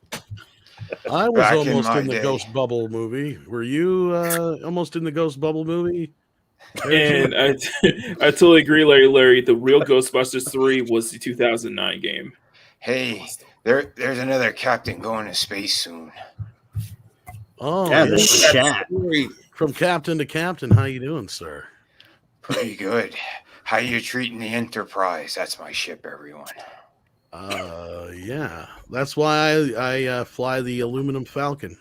Speaker 11: I was almost in the Ghost Bubble movie. Were you almost in the Ghost Bubble movie?
Speaker 12: And I totally agree, Larry. The real Ghostbusters 3 was the 2009 game.
Speaker 10: Hey, there's another captain going to space soon.
Speaker 11: Oh,
Speaker 2: yeah, the chat.
Speaker 11: From captain to captain. How you doing, sir?
Speaker 10: Pretty good. How you treating the Enterprise? That's my ship, everyone.
Speaker 11: Yeah, that's why I fly the aluminum Falcon.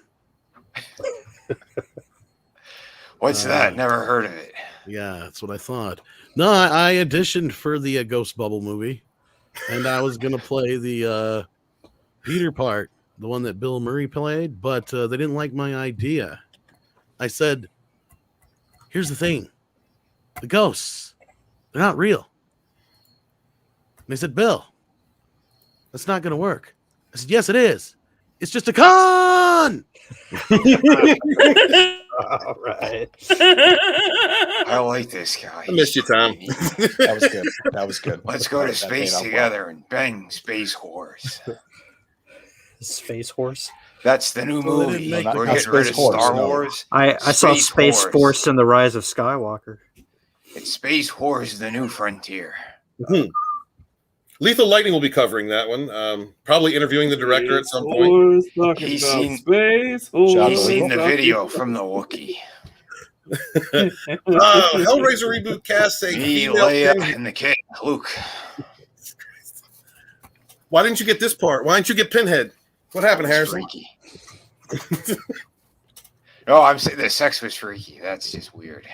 Speaker 10: What's that? Never heard of it.
Speaker 11: Yeah, that's what I thought. No, I auditioned for the Ghost Bubble movie, and I was gonna play the Peter part, the one that Bill Murray played, but they didn't like my idea. I said, "Here's the thing: the ghosts, they're not real." And they said, "Bill, that's not going to work." I said, "Yes, it is. It's just a con."
Speaker 2: All right.
Speaker 10: I like this guy.
Speaker 1: I missed you, Tom.
Speaker 9: That was good.
Speaker 10: Let's go to space together and bang Space Horse.
Speaker 2: Space Horse?
Speaker 10: That's the new movie. We're getting rid of Star Wars.
Speaker 2: I saw Space Force and the Rise of Skywalker.
Speaker 10: It's Space Horse, the new frontier.
Speaker 1: Mm-hmm. Lethal Lightning will be covering that one. Probably interviewing the director at some point.
Speaker 10: He's seen the video from the Wookiee.
Speaker 1: Hellraiser reboot cast saying
Speaker 10: Leia and the kid Luke.
Speaker 1: Why didn't you get this part? Why didn't you get Pinhead? What happened, Harrison?
Speaker 10: Freaky. No, I'm saying the sex was freaky. That's just weird.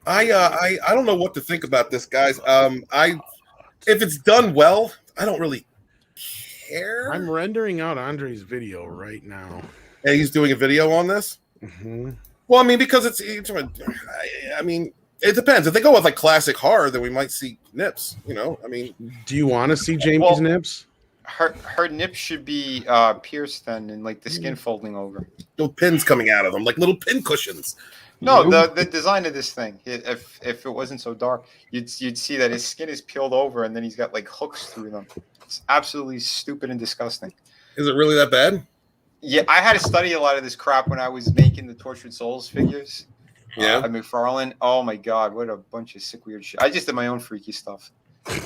Speaker 1: I don't know what to think about this, guys. If it's done well, I don't really care.
Speaker 11: I'm rendering out Andre's video right now.
Speaker 1: Hey, he's doing a video on this?
Speaker 11: Mm-hmm.
Speaker 1: Well, I mean, because I mean, it depends. If they go with like classic horror, then we might see nips. You know, I mean,
Speaker 11: do you want to see Jamie's nips?
Speaker 10: Her nips should be pierced then, and like the skin folding over.
Speaker 1: Little pins coming out of them, like little pin cushions.
Speaker 10: No, the design of this thing. If it wasn't so dark, you'd see that his skin is peeled over, and then he's got like hooks through them. It's absolutely stupid and disgusting.
Speaker 1: Is it really that bad?
Speaker 10: Yeah, I had to study a lot of this crap when I was making the Tortured Souls figures.
Speaker 1: Yeah,
Speaker 10: McFarlane. Oh my god, what a bunch of sick weird shit. I just did my own freaky stuff,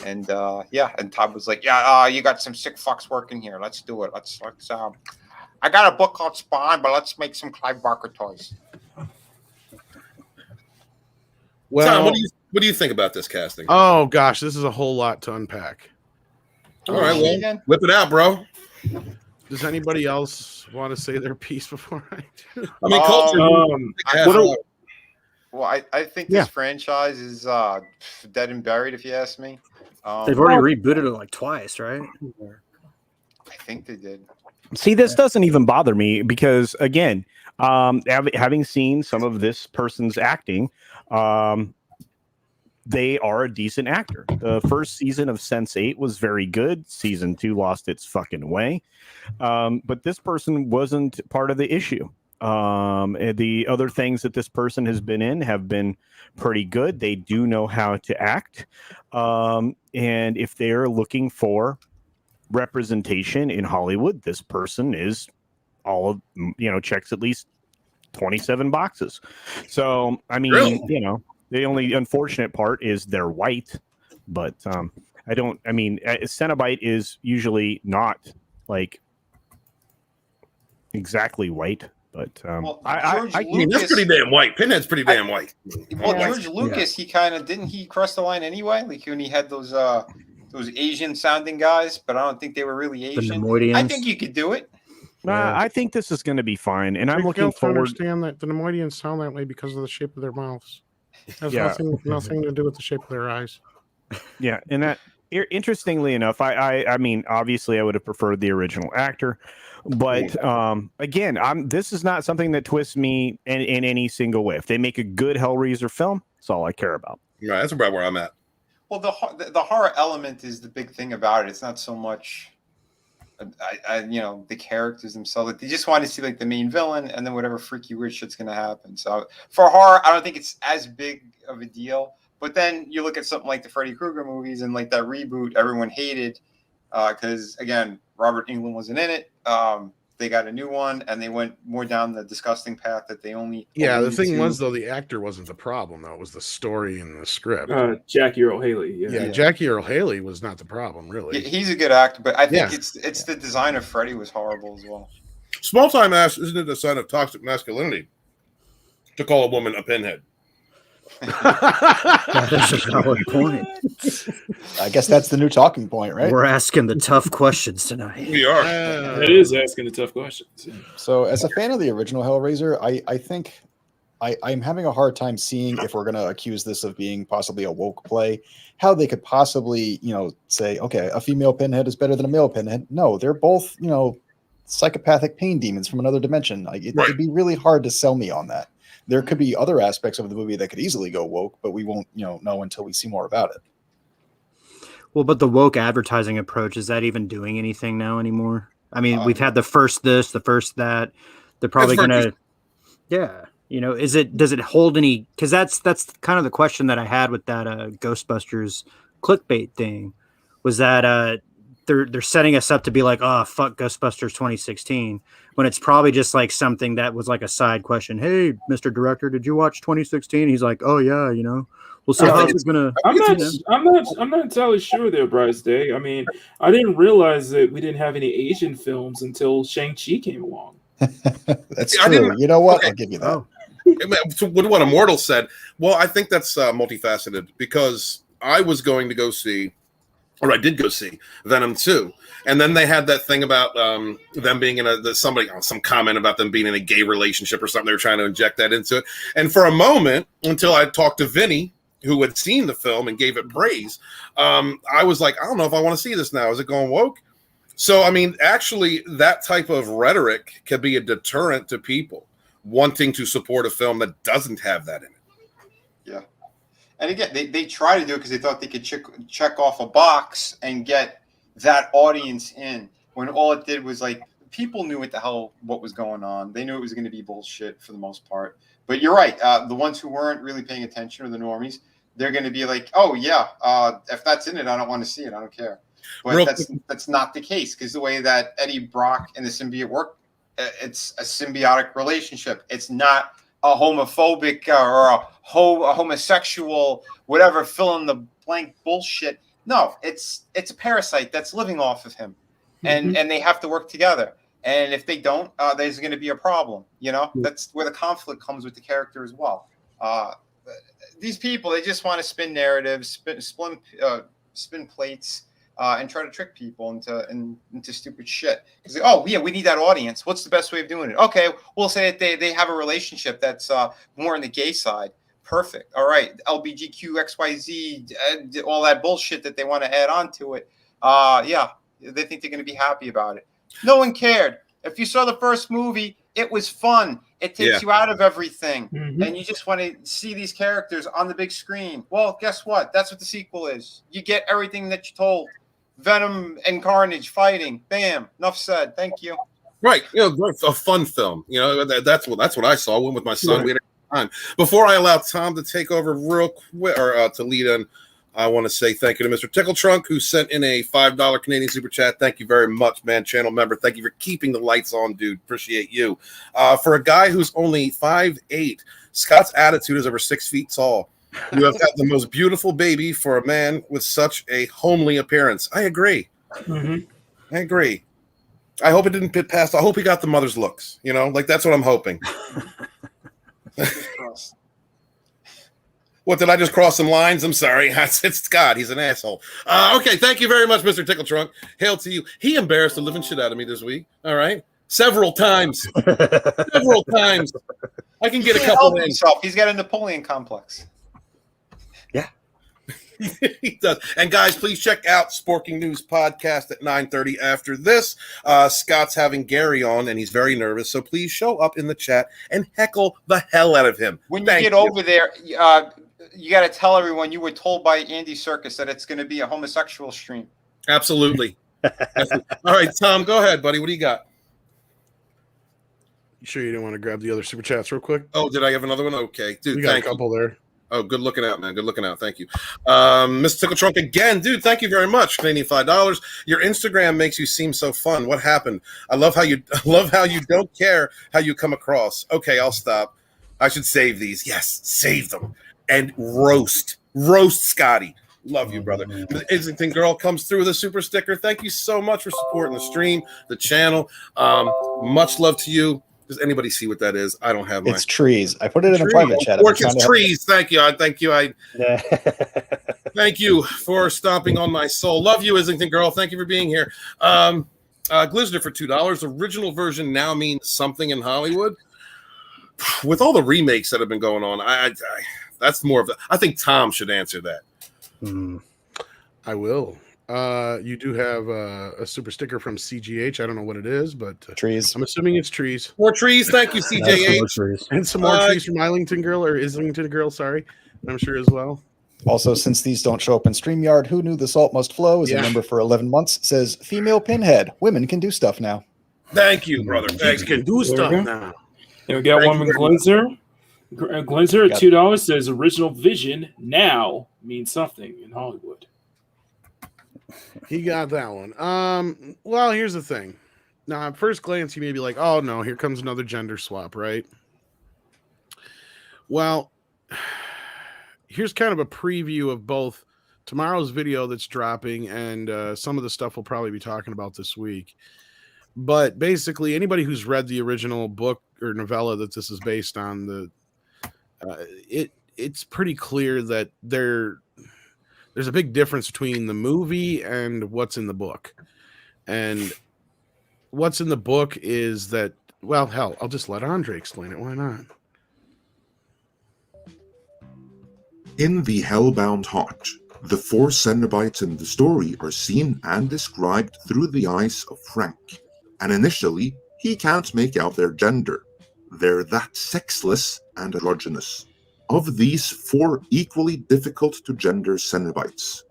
Speaker 10: and and Todd was like, you got some sick fucks working here. Let's do it. Let's. I got a book called Spawn, but let's make some Clive Barker toys.
Speaker 1: Well, Tom, what do you think about this casting?
Speaker 11: Oh gosh, this is a whole lot to unpack.
Speaker 1: All right, well, whip it out, bro.
Speaker 11: Does anybody else want to say their piece before I do?
Speaker 1: I mean, culture.
Speaker 10: I think this franchise is dead and buried, if you ask me.
Speaker 2: They've already rebooted it like twice, right?
Speaker 10: I think they did.
Speaker 7: See, this doesn't even bother me because, again, having seen some of this person's acting, they are a decent actor. The first season of Sense8 was very good. Season 2 lost its fucking way. But this person wasn't part of the issue. The other things that this person has been in have been pretty good. They do know how to act. And if they're looking for representation in Hollywood, this person is checks at least 27 boxes. So, I mean, really? The only unfortunate part is they're white, but Cenobite is usually not like exactly white, but
Speaker 1: I mean, that's pretty damn white. Pinhead's pretty damn white.
Speaker 10: Well, George Lucas, he kind of didn't he cross the line anyway? Like when he had those Asian sounding guys, but I don't think they were really Asian. I think you could do it.
Speaker 7: I think this is going to be fine, and I'm looking forward.
Speaker 11: To understand that the Nemoidians sound that way because of the shape of their mouths. It has nothing to do with the shape of their eyes.
Speaker 7: Yeah, and that interestingly enough, I mean, obviously, I would have preferred the original actor, but again, this is not something that twists me in any single way. If they make a good Hellraiser film, that's all I care about.
Speaker 1: Right, that's about where I'm at.
Speaker 10: Well, the horror element is the big thing about it. It's not so much, the characters themselves. They just want to see like the main villain, and then whatever freaky weird shit's gonna happen. So for horror, I don't think it's as big of a deal. But then you look at something like the Freddy Krueger movies and like that reboot everyone hated because again, Robert Englund wasn't in it. They got a new one, and they went more down the disgusting path that they only.
Speaker 11: Yeah, the thing was though, the actor wasn't the problem though; it was the story and the script.
Speaker 12: Jackie Earle Haley.
Speaker 11: Yeah, Jackie Earle Haley was not the problem, really.
Speaker 10: He's a good actor, but I think it's the design of Freddy was horrible as well.
Speaker 1: Small time ass isn't it a sign of toxic masculinity to call a woman a pinhead?
Speaker 2: That's a valid point.
Speaker 9: I guess that's the new talking point, right?
Speaker 2: We're asking the tough questions tonight.
Speaker 1: We are.
Speaker 12: It is asking the tough questions.
Speaker 9: So, as a fan of the original Hellraiser, I think I'm having a hard time seeing if we're going to accuse this of being possibly a woke play, how they could possibly, say, okay, a female pinhead is better than a male pinhead. No, they're both, psychopathic pain demons from another dimension. It'd be really hard to sell me on that. There could be other aspects of the movie that could easily go woke, but we won't, know until we see more about it.
Speaker 2: Well, but the woke advertising approach, is that even doing anything now anymore? I mean, we've had the first this, the first that. They're probably going to, does it hold any? Because that's kind of the question that I had with that Ghostbusters clickbait thing, was that they're setting us up to be like, oh, fuck Ghostbusters 2016, when it's probably just like something that was like a side question. Hey, Mr. Director, did you watch 2016? He's like, oh yeah, we'll see how it's gonna.
Speaker 12: I'm not entirely sure there, Bryce Day. I mean, I didn't realize that we didn't have any Asian films until Shang-Chi came along.
Speaker 9: That's true. You know what? Okay. I'll give you that.
Speaker 1: So what Immortal said. Well, I think that's multifaceted, because I was going to go see, or I did go see Venom 2. And then they had that thing about them being in some comment about them being in a gay relationship or something. They were trying to inject that into it. And for a moment, until I talked to Vinny, who had seen the film and gave it praise, I was like, I don't know if I want to see this now. Is it going woke? So, I mean, actually, that type of rhetoric can be a deterrent to people. wanting to support a film that doesn't have that in it.
Speaker 10: Yeah. And again, they try to do it because they thought they could check off a box and get that audience in, when all it did was like, people knew what was going on. They knew it was going to be bullshit for the most part. But you're right. The ones who weren't really paying attention, or the normies, they're going to be like, oh yeah, if that's in it, I don't want to see it. I don't care. But that's not the case, because the way that Eddie Brock and the symbiote work, it's a symbiotic relationship. It's not a homophobic or a homosexual, whatever, fill in the blank bullshit. No, it's a parasite that's living off of him, and they have to work together. And if they don't, there's going to be a problem. You know, that's where the conflict comes with the character as well. These people, they just want to spin narratives, spin plates, and try to trick people into stupid shit. Because we need that audience. What's the best way of doing it? Okay, we'll say that they have a relationship that's more on the gay side. Perfect. All right, LBGQ, XYZ, all that bullshit that they want to add on to it. They think they're going to be happy about it. No one cared. If you saw the first movie, it was fun. It takes you out of everything. And you just want to see these characters on the big screen. Well, guess what? That's what the sequel is. You get everything that you told. Venom and Carnage fighting. Bam. Enough said. Thank you.
Speaker 1: Right. A fun film. That's what I saw. I went with my son. Right. We had a time. Before I allow Tom to take over real quick, or to lead in, I want to say thank you to Mr. Tickle Trunk, who sent in a $5 Canadian super chat. Thank you very much, man. Channel member. Thank you for keeping the lights on, dude. Appreciate you. For a guy who's only 5'8", Scott's attitude is over 6 feet tall. You have had the most beautiful baby for a man with such a homely appearance. I agree. I agree. I hope it didn't pit past. I hope he got the mother's looks. That's what I'm hoping. What, did I just cross some lines? I'm sorry. It's Scott. He's an asshole. Okay, thank you very much, Mr. Tickle Trunk. Hail to you. He embarrassed the living shit out of me this week. All right? Several times. Several times. I can get a couple in.
Speaker 10: He's got a Napoleon complex.
Speaker 2: Yeah.
Speaker 1: He does. And guys, please check out Sporking News Podcast at 9:30 after this. Scott's having Gary on, and he's very nervous. So please show up in the chat and heckle the hell out of him.
Speaker 10: When you get over there, you got to tell everyone you were told by Andy Serkis that it's going to be a homosexual stream.
Speaker 1: Absolutely. All right, Tom, go ahead, buddy. What do you got?
Speaker 11: You sure you didn't want to grab the other super chats real quick?
Speaker 1: Oh, did I have another one? Okay. Dude,
Speaker 11: we got a couple there.
Speaker 1: Oh, good looking out, man. Good looking out. Thank you. Mr. Tickle Trunk again. Dude, thank you very much. Canadian $5. Your Instagram makes you seem so fun. What happened? I love how you don't care how you come across. Okay, I'll stop. I should save these. Yes, save them. And roast Scotty. Love you, brother. Islington Girl comes through with a super sticker. Thank you so much for supporting the stream, the channel. Much love to you. Does anybody see what that is? I don't have my.
Speaker 9: It's trees. I put it in a private chat.
Speaker 1: It's trees. Thank you. Thank you. Thank you for stomping on my soul. Love you, Islington Girl. Thank you for being here. Glizzard for $2. Original version now means something in Hollywood. With all the remakes that have been going on, I that's more of the. I think Tom should answer that.
Speaker 11: I will. You do have a super sticker from CGH. I don't know what it is, but
Speaker 9: trees.
Speaker 11: I'm assuming it's trees.
Speaker 1: More trees. Thank you, CJH.
Speaker 11: And some more trees from Islington Girl. Sorry, I'm sure as well.
Speaker 9: Also, since these don't show up in StreamYard, Who Knew the Salt Must Flow is a member for 11 months. Says female pinhead. Women can do stuff now.
Speaker 1: Thank you, brother.
Speaker 11: Thanks. Can do stuff now.
Speaker 12: And we got one from Glenzer. Glenzer at $2 says original vision now means something in Hollywood.
Speaker 11: He got that one. Well, here's the thing. Now, at first glance, you may be like, oh, no, here comes another gender swap, right? Well, here's kind of a preview of both tomorrow's video that's dropping and some of the stuff we'll probably be talking about this week. But basically, anybody who's read the original book or novella that this is based on, it's pretty clear that there's a big difference between the movie and what's in the book. And what's in the book is that, well, hell, I'll just let Andre explain it. Why not?
Speaker 13: In The Hellbound Heart, the 4 Cenobites in the story are seen and described through the eyes of Frank. And initially, he can't make out their gender. They're that sexless and androgynous. Of these 4 equally difficult to gender Cenobites,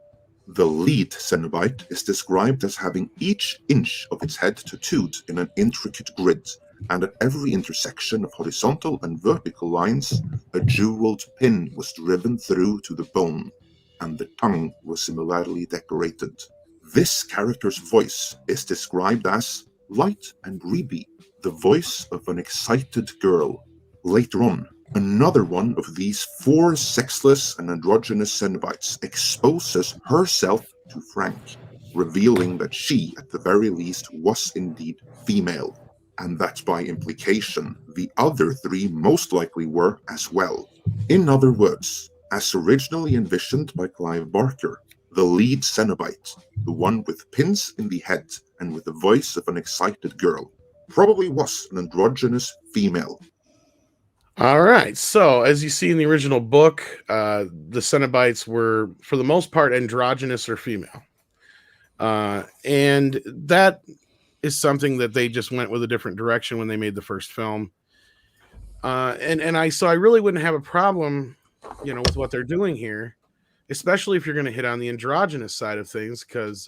Speaker 13: the lead Cenobite is described as having each inch of its head tattooed in an intricate grid, and at every intersection of horizontal and vertical lines, a jeweled pin was driven through to the bone, and the tongue was similarly decorated. This character's voice is described as light and reedy, the voice of an excited girl. Later on, another one of these 4 sexless and androgynous Cenobites exposes herself to Frank, revealing that she, at the very least, was indeed female, and that by implication, the other 3 most likely were as well. In other words, as originally envisioned by Clive Barker, the lead Cenobite, the one with pins in the head and with the voice of an excited girl, probably was an androgynous female.
Speaker 11: All right. So, as you see in the original book, the Cenobites were, for the most part, androgynous or female. And that is something that they just went with a different direction when they made the first film. So I really wouldn't have a problem, with what they're doing here, especially if you're going to hit on the androgynous side of things, because,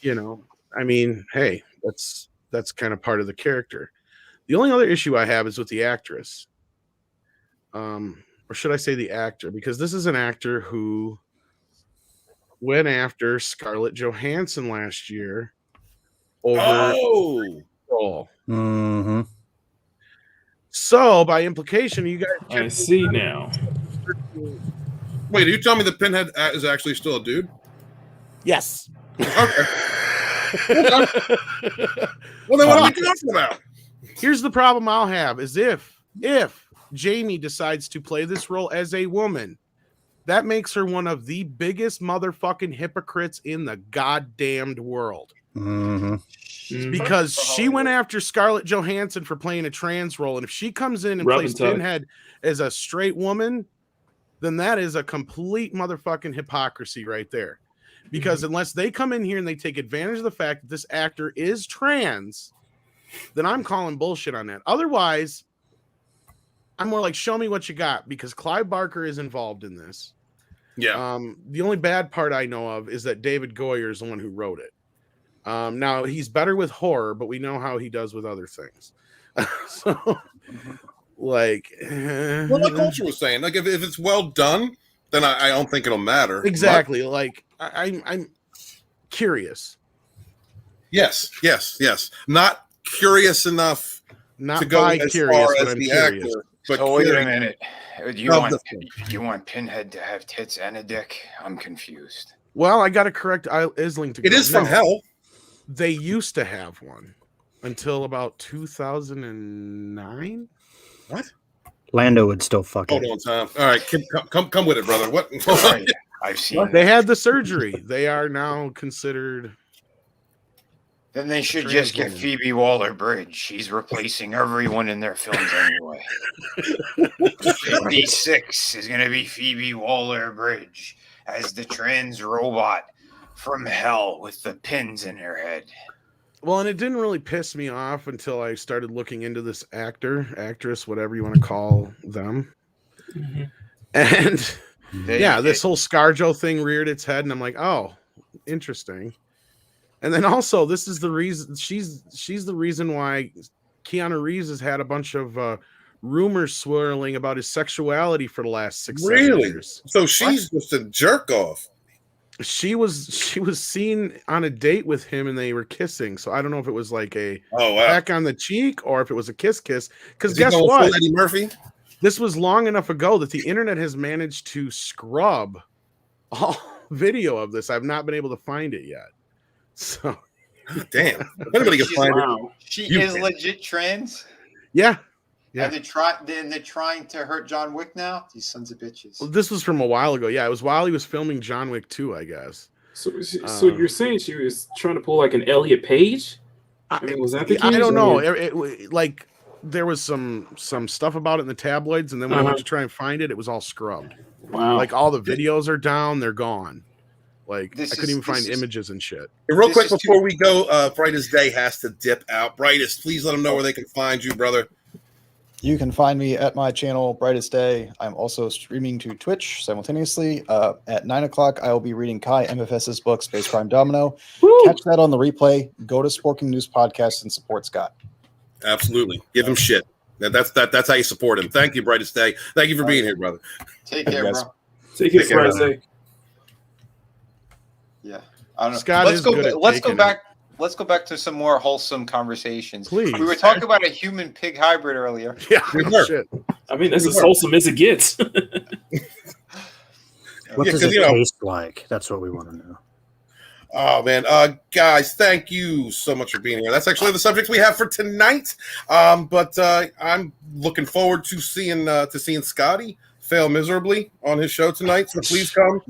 Speaker 11: hey, that's kind of part of the character. The only other issue I have is with the actress, or should I say the actor, because this is an actor who went after Scarlett Johansson last year over role.
Speaker 2: Mm-hmm.
Speaker 11: So by implication, you guys,
Speaker 12: I see now.
Speaker 1: Wait, are you telling me the Pinhead is actually still a dude?
Speaker 11: Yes.
Speaker 1: Okay. Well, then what am I talking about?
Speaker 11: Here's the problem I'll have is if Jamie decides to play this role as a woman, that makes her one of the biggest motherfucking hypocrites in the goddamned world.
Speaker 2: Mm-hmm.
Speaker 11: Because she went after Scarlett Johansson for playing a trans role, and if she comes in and plays Pinhead as a straight woman, then that is a complete motherfucking hypocrisy right there. Because unless they come in here and they take advantage of the fact that this actor is trans, then I'm calling bullshit on that. Otherwise, I'm more like, show me what you got, because Clive Barker is involved in this.
Speaker 1: Yeah.
Speaker 11: The only bad part I know of is that David Goyer is the one who wrote it. Now, he's better with horror, but we know how he does with other things. So, like...
Speaker 1: well, like Culture was saying, like, if it's well done, then I don't think it'll matter.
Speaker 11: Exactly. But, like, I'm curious.
Speaker 1: Yes. Not curious enough to go as far as the actor. But
Speaker 10: so wait a minute. You want Pinhead to have tits and a dick? I'm confused.
Speaker 11: Well, I got to correct Isling to go.
Speaker 1: It is from hell.
Speaker 11: They used to have one until about 2009.
Speaker 1: What?
Speaker 2: Lando would still fuck
Speaker 1: Hold
Speaker 2: it.
Speaker 1: on, Tom. All right, come with it, brother. What?
Speaker 10: I've seen.
Speaker 11: They had the surgery. They are now considered.
Speaker 10: Then they should just get Phoebe Waller-Bridge. She's replacing everyone in their films anyway. 56 is going to be Phoebe Waller-Bridge as the trans robot from hell with the pins in her head.
Speaker 11: Well, and it didn't really piss me off until I started looking into this actress, whatever you want to call them. Mm-hmm. And this whole ScarJo thing reared its head, and I'm like, oh, interesting. And then also, this is the reason she's the reason why Keanu Reeves has had a bunch of rumors swirling about his sexuality for the last 6-7 years.
Speaker 1: So she's just a jerk off.
Speaker 11: She was seen on a date with him and they were kissing. So I don't know if it was like a peck on the cheek or if it was a kiss. Because guess what?
Speaker 1: Eddie Murphy?
Speaker 11: This was long enough ago that the internet has managed to scrub all video of this. I've not been able to find it yet. So
Speaker 1: damn. If anybody can find it.
Speaker 10: She is legit trans?
Speaker 11: Yeah.
Speaker 10: Yeah. They're trying to hurt John Wick now? These sons of bitches.
Speaker 11: Well, this was from a while ago. Yeah, it was while he was filming John Wick 2, I guess.
Speaker 12: So you're saying she was trying to pull like an Elliot Page? I mean, was that the case?
Speaker 11: I don't know. Like there was some stuff about it in the tabloids, and then when I went to try and find it, it was all scrubbed.
Speaker 12: Wow.
Speaker 11: Like all the videos are down, they're gone. Like I couldn't even find images and shit.
Speaker 1: Real quick before we go, Brightest Day has to dip out. Brightest, please let them know where they can find you, brother.
Speaker 9: You can find me at my channel, Brightest Day. I'm also streaming to Twitch simultaneously. At 9 o'clock, I will be reading Kai MFS's book, Space Crime Domino. Woo! Catch that on the replay. Go to Sporking News Podcast and support Scott.
Speaker 1: Absolutely. Give him shit. That's how you support him. Thank you, Brightest Day. Thank you for being here, brother.
Speaker 10: Take care, bro.
Speaker 8: Take care, Brightest Day.
Speaker 10: Yeah. I don't know.
Speaker 11: Scott
Speaker 10: Let's go back to some more wholesome conversations.
Speaker 11: Please.
Speaker 10: We were talking about a human-pig hybrid earlier.
Speaker 11: Yeah, shit.
Speaker 8: I mean, that's as wholesome as it gets.
Speaker 2: What does it taste like? That's what we want to know.
Speaker 1: Oh man, guys, thank you so much for being here. That's actually the subject we have for tonight. But I'm looking forward to seeing Scotty fail miserably on his show tonight. So please come.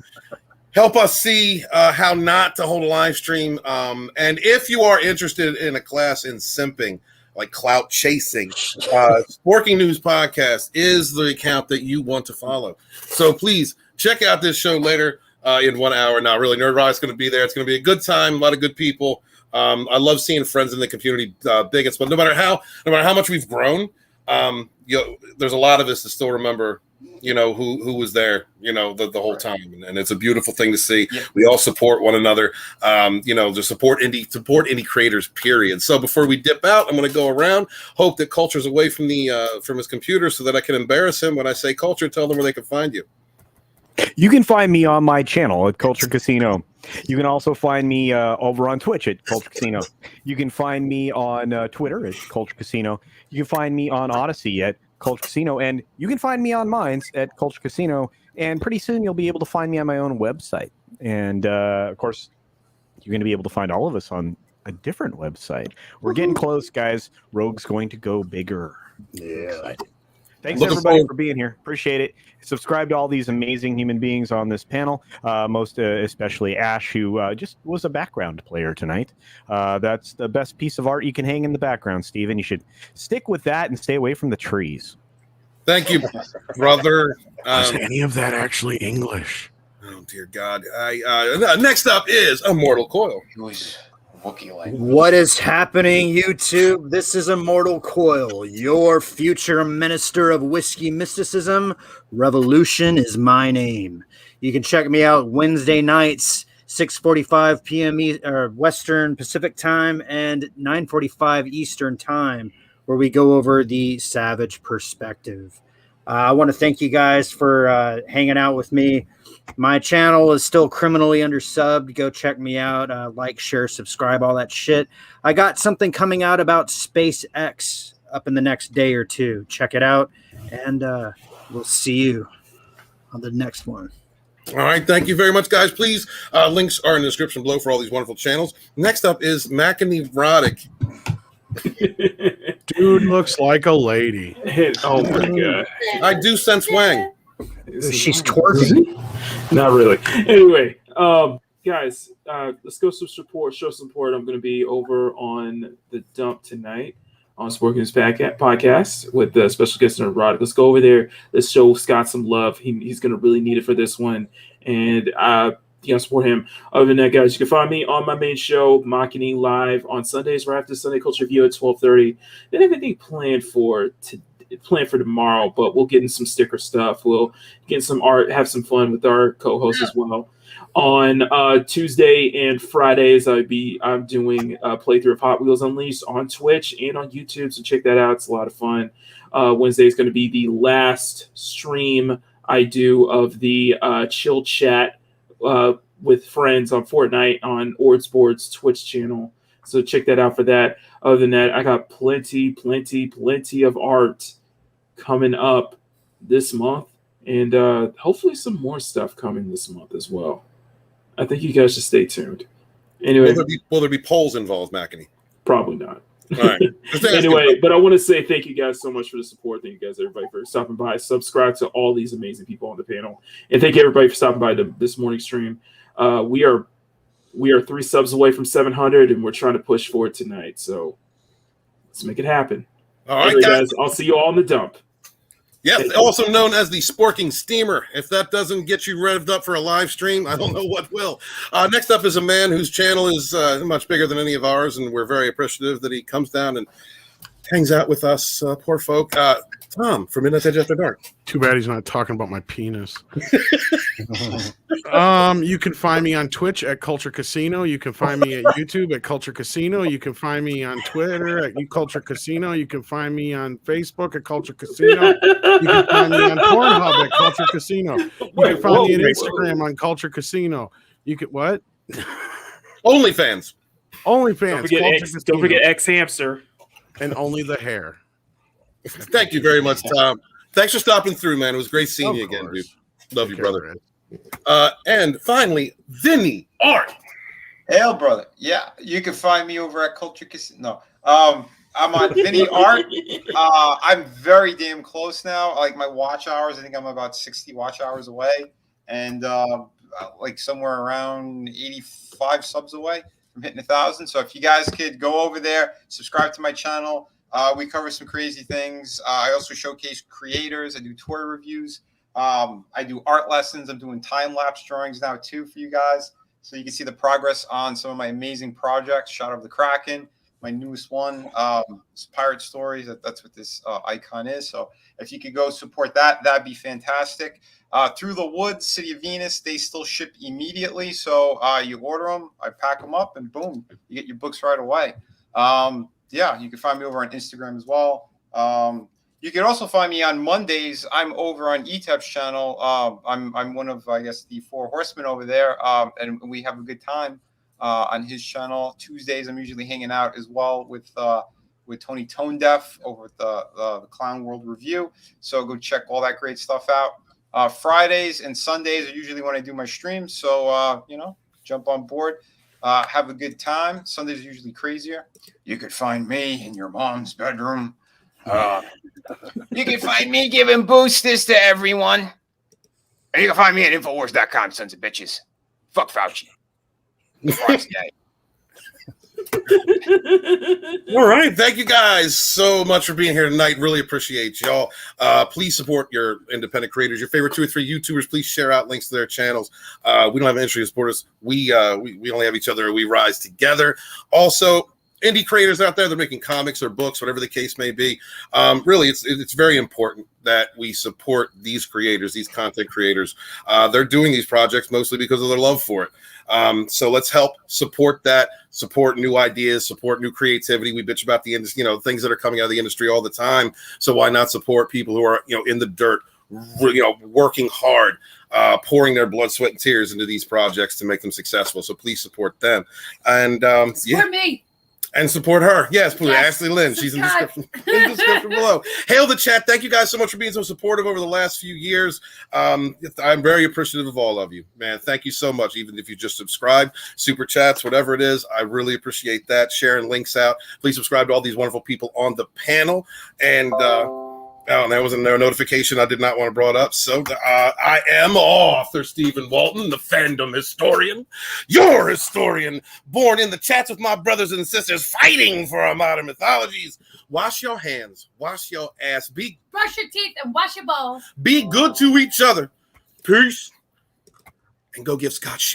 Speaker 1: Help us see how not to hold a live stream. And if you are interested in a class in simping, like clout chasing, Sporking News Podcast is the account that you want to follow. So please check out this show later in 1 hour. Not really. Nerd Riot's going to be there. It's going to be a good time. A lot of good people. I love seeing friends in the community bigots. But no matter how much we've grown, there's a lot of us that still remember who was there, the whole time. And it's a beautiful thing to see. Yeah. We all support one another, to support indie creators, period. So before we dip out, I'm going to go around, hope that Culture's away from his computer so that I can embarrass him. When I say Culture, tell them where they can find you.
Speaker 7: You can find me on my channel at Culture Casino. You can also find me over on Twitch at Culture Casino. You can find me on Twitter at Culture Casino. You can find me on Odyssey at Culture Casino, and you can find me on Minds at Culture Casino, and pretty soon you'll be able to find me on my own website. And of course, you're going to be able to find all of us on a different website. We're getting close, guys. Rogue's going to go bigger.
Speaker 2: Yeah.
Speaker 7: Thanks everybody for being here. Appreciate it. Subscribe to all these amazing human beings on this panel, most especially Ash, who just was a background player tonight. That's the best piece of art you can hang in the background, Steven. You should stick with that and stay away from the trees.
Speaker 1: Thank you, brother.
Speaker 11: Was any of that actually English?
Speaker 1: Oh, dear God. Next up is Immortal Coil.
Speaker 2: What is happening, YouTube? This is Immortal Coil, your future minister of whiskey mysticism. Revolution is my name. You can check me out Wednesday nights, 6:45 p.m. Western Pacific Time and 9:45 Eastern Time, where we go over the Savage perspective. I want to thank you guys for hanging out with me. My channel is still criminally undersubbed. Go check me out. Like, share, subscribe, all that shit. I got something coming out about SpaceX up in the next day or two. Check it out, and we'll see you on the next one.
Speaker 1: All right. Thank you very much, guys. Please, links are in the description below for all these wonderful channels. Next up is Menace.
Speaker 11: Dude looks like a lady.
Speaker 8: Oh, my God.
Speaker 1: I do sense Wang.
Speaker 2: She's twerking.
Speaker 8: Not really. Anyway, guys, let's go show support. I'm going to be over on the dump tonight on Sporking News Podcast with the special guest Rod. Let's go over there. Let's show Scott some love. He's going to really need it for this one, and support him. Other than that, guys, you can find me on my main show, Guinea, live on Sundays right after Sunday Culture Review at 12:30. Then everything planned for tomorrow, but we'll get in some sticker stuff. We'll get some art, have some fun with our co-host as well. On Tuesday and Fridays, I'm doing a playthrough of Hot Wheels Unleashed on Twitch and on YouTube, so check that out. It's a lot of fun. Wednesday is going to be the last stream I do of the chill chat with friends on Fortnite on Ord Sports Twitch channel. So check that out for that. Other than that, I got plenty of art coming up this month, and hopefully some more stuff coming this month as well. I think you guys should stay tuned. Anyway,
Speaker 1: will there be polls involved, McEnany?
Speaker 8: Probably not.
Speaker 1: All right.
Speaker 8: Anyway, but I want to say thank you guys so much for the support. Thank you guys, everybody, for stopping by. Subscribe to all these amazing people on the panel, and thank you everybody for stopping by this morning's stream. We are 3 subs away from 700, and we're trying to push for it tonight. So let's make it happen.
Speaker 1: All right,
Speaker 8: anyway, guys. I'll see you all in the dump.
Speaker 1: Yes, also known as the Sporking Steamer. If that doesn't get you revved up for a live stream, I don't know what will. Next up is a man whose channel is much bigger than any of ours, and we're very appreciative that he comes down and hangs out with us, poor folk. Tom from Midnight Edge After Dark.
Speaker 11: Too bad he's not talking about my penis. You can find me on Twitch at Culture Casino. You can find me at YouTube at Culture Casino. You can find me on Twitter at Culture Casino. You can find me on Facebook at Culture Casino. You can find me on Pornhub at Culture Casino. You can find me on Instagram on Culture Casino. You can what?
Speaker 1: OnlyFans.
Speaker 8: Don't forget X Hamster.
Speaker 11: And only the hair.
Speaker 1: Thank you very much, Tom. Thanks for stopping through, man. It was great seeing you again, dude. Love you, brother. And finally, Vinnieart.
Speaker 10: Hail, brother. Yeah, you can find me over at Culture Casino. No, I'm on Vinnieart. I'm very damn close now. Like my watch hours, I think I'm about 60 watch hours away, and like somewhere around 85 subs away from hitting 1,000. So if you guys could go over there, subscribe to my channel. We cover some crazy things. I also showcase creators. I do toy reviews. I do art lessons. I'm doing time-lapse drawings now too for you guys. So you can see the progress on some of my amazing projects. Shot of the Kraken, my newest one, Pirate Stories. That's what this icon is. So if you could go support that, that'd be fantastic. Through the Woods, City of Venus, they still ship immediately. So you order them, I pack them up, and boom, you get your books right away. Yeah, you can find me over on Instagram as well. You can also find me on Mondays. I'm over on ETEP's channel. I'm one of, I guess, the 4 horsemen over there, and we have a good time on his channel. Tuesdays, I'm usually hanging out as well with Tony Tone Deaf over at the Clown World Review. So go check all that great stuff out. Fridays and Sundays are usually when I do my streams. So, jump on board. Have a good time. Sundays are usually crazier. You could find me in your mom's bedroom. You can find me giving boosters to everyone. And you can find me at Infowars.com, sons of bitches. Fuck Fauci.
Speaker 1: All right. Thank you guys so much for being here tonight. Really appreciate y'all. Please support your independent creators, your favorite 2 or 3 YouTubers. Please share out links to their channels. We don't have an industry to support us. We only have each other. We rise together. Also, indie creators out there, they're making comics or books, whatever the case may be. Really, it's very important that we support these creators, these content creators. They're doing these projects mostly because of their love for it. So let's help support that, support new ideas, support new creativity. We bitch about the industry, things that are coming out of the industry all the time. So why not support people who are, in the dirt, working hard, pouring their blood, sweat, and tears into these projects to make them successful. So please support them. And
Speaker 3: support me.
Speaker 1: And support her. Yes, please. Yes. Ashley Lynn. She's in the description below. Hail the chat. Thank you guys so much for being so supportive over the last few years. I'm very appreciative of all of you, man. Thank you so much. Even if you just subscribe, super chats, whatever it is, I really appreciate that. Sharing links out. Please subscribe to all these wonderful people on the panel. And that was a notification I did not want to brought up. So I am author Stephen Walton, the fandom historian, your historian, born in the chats with my brothers and sisters, fighting for our modern mythologies. Wash your hands, wash your ass,
Speaker 3: brush your teeth and wash your balls.
Speaker 1: Be good to each other. Peace. And go give Scott shit.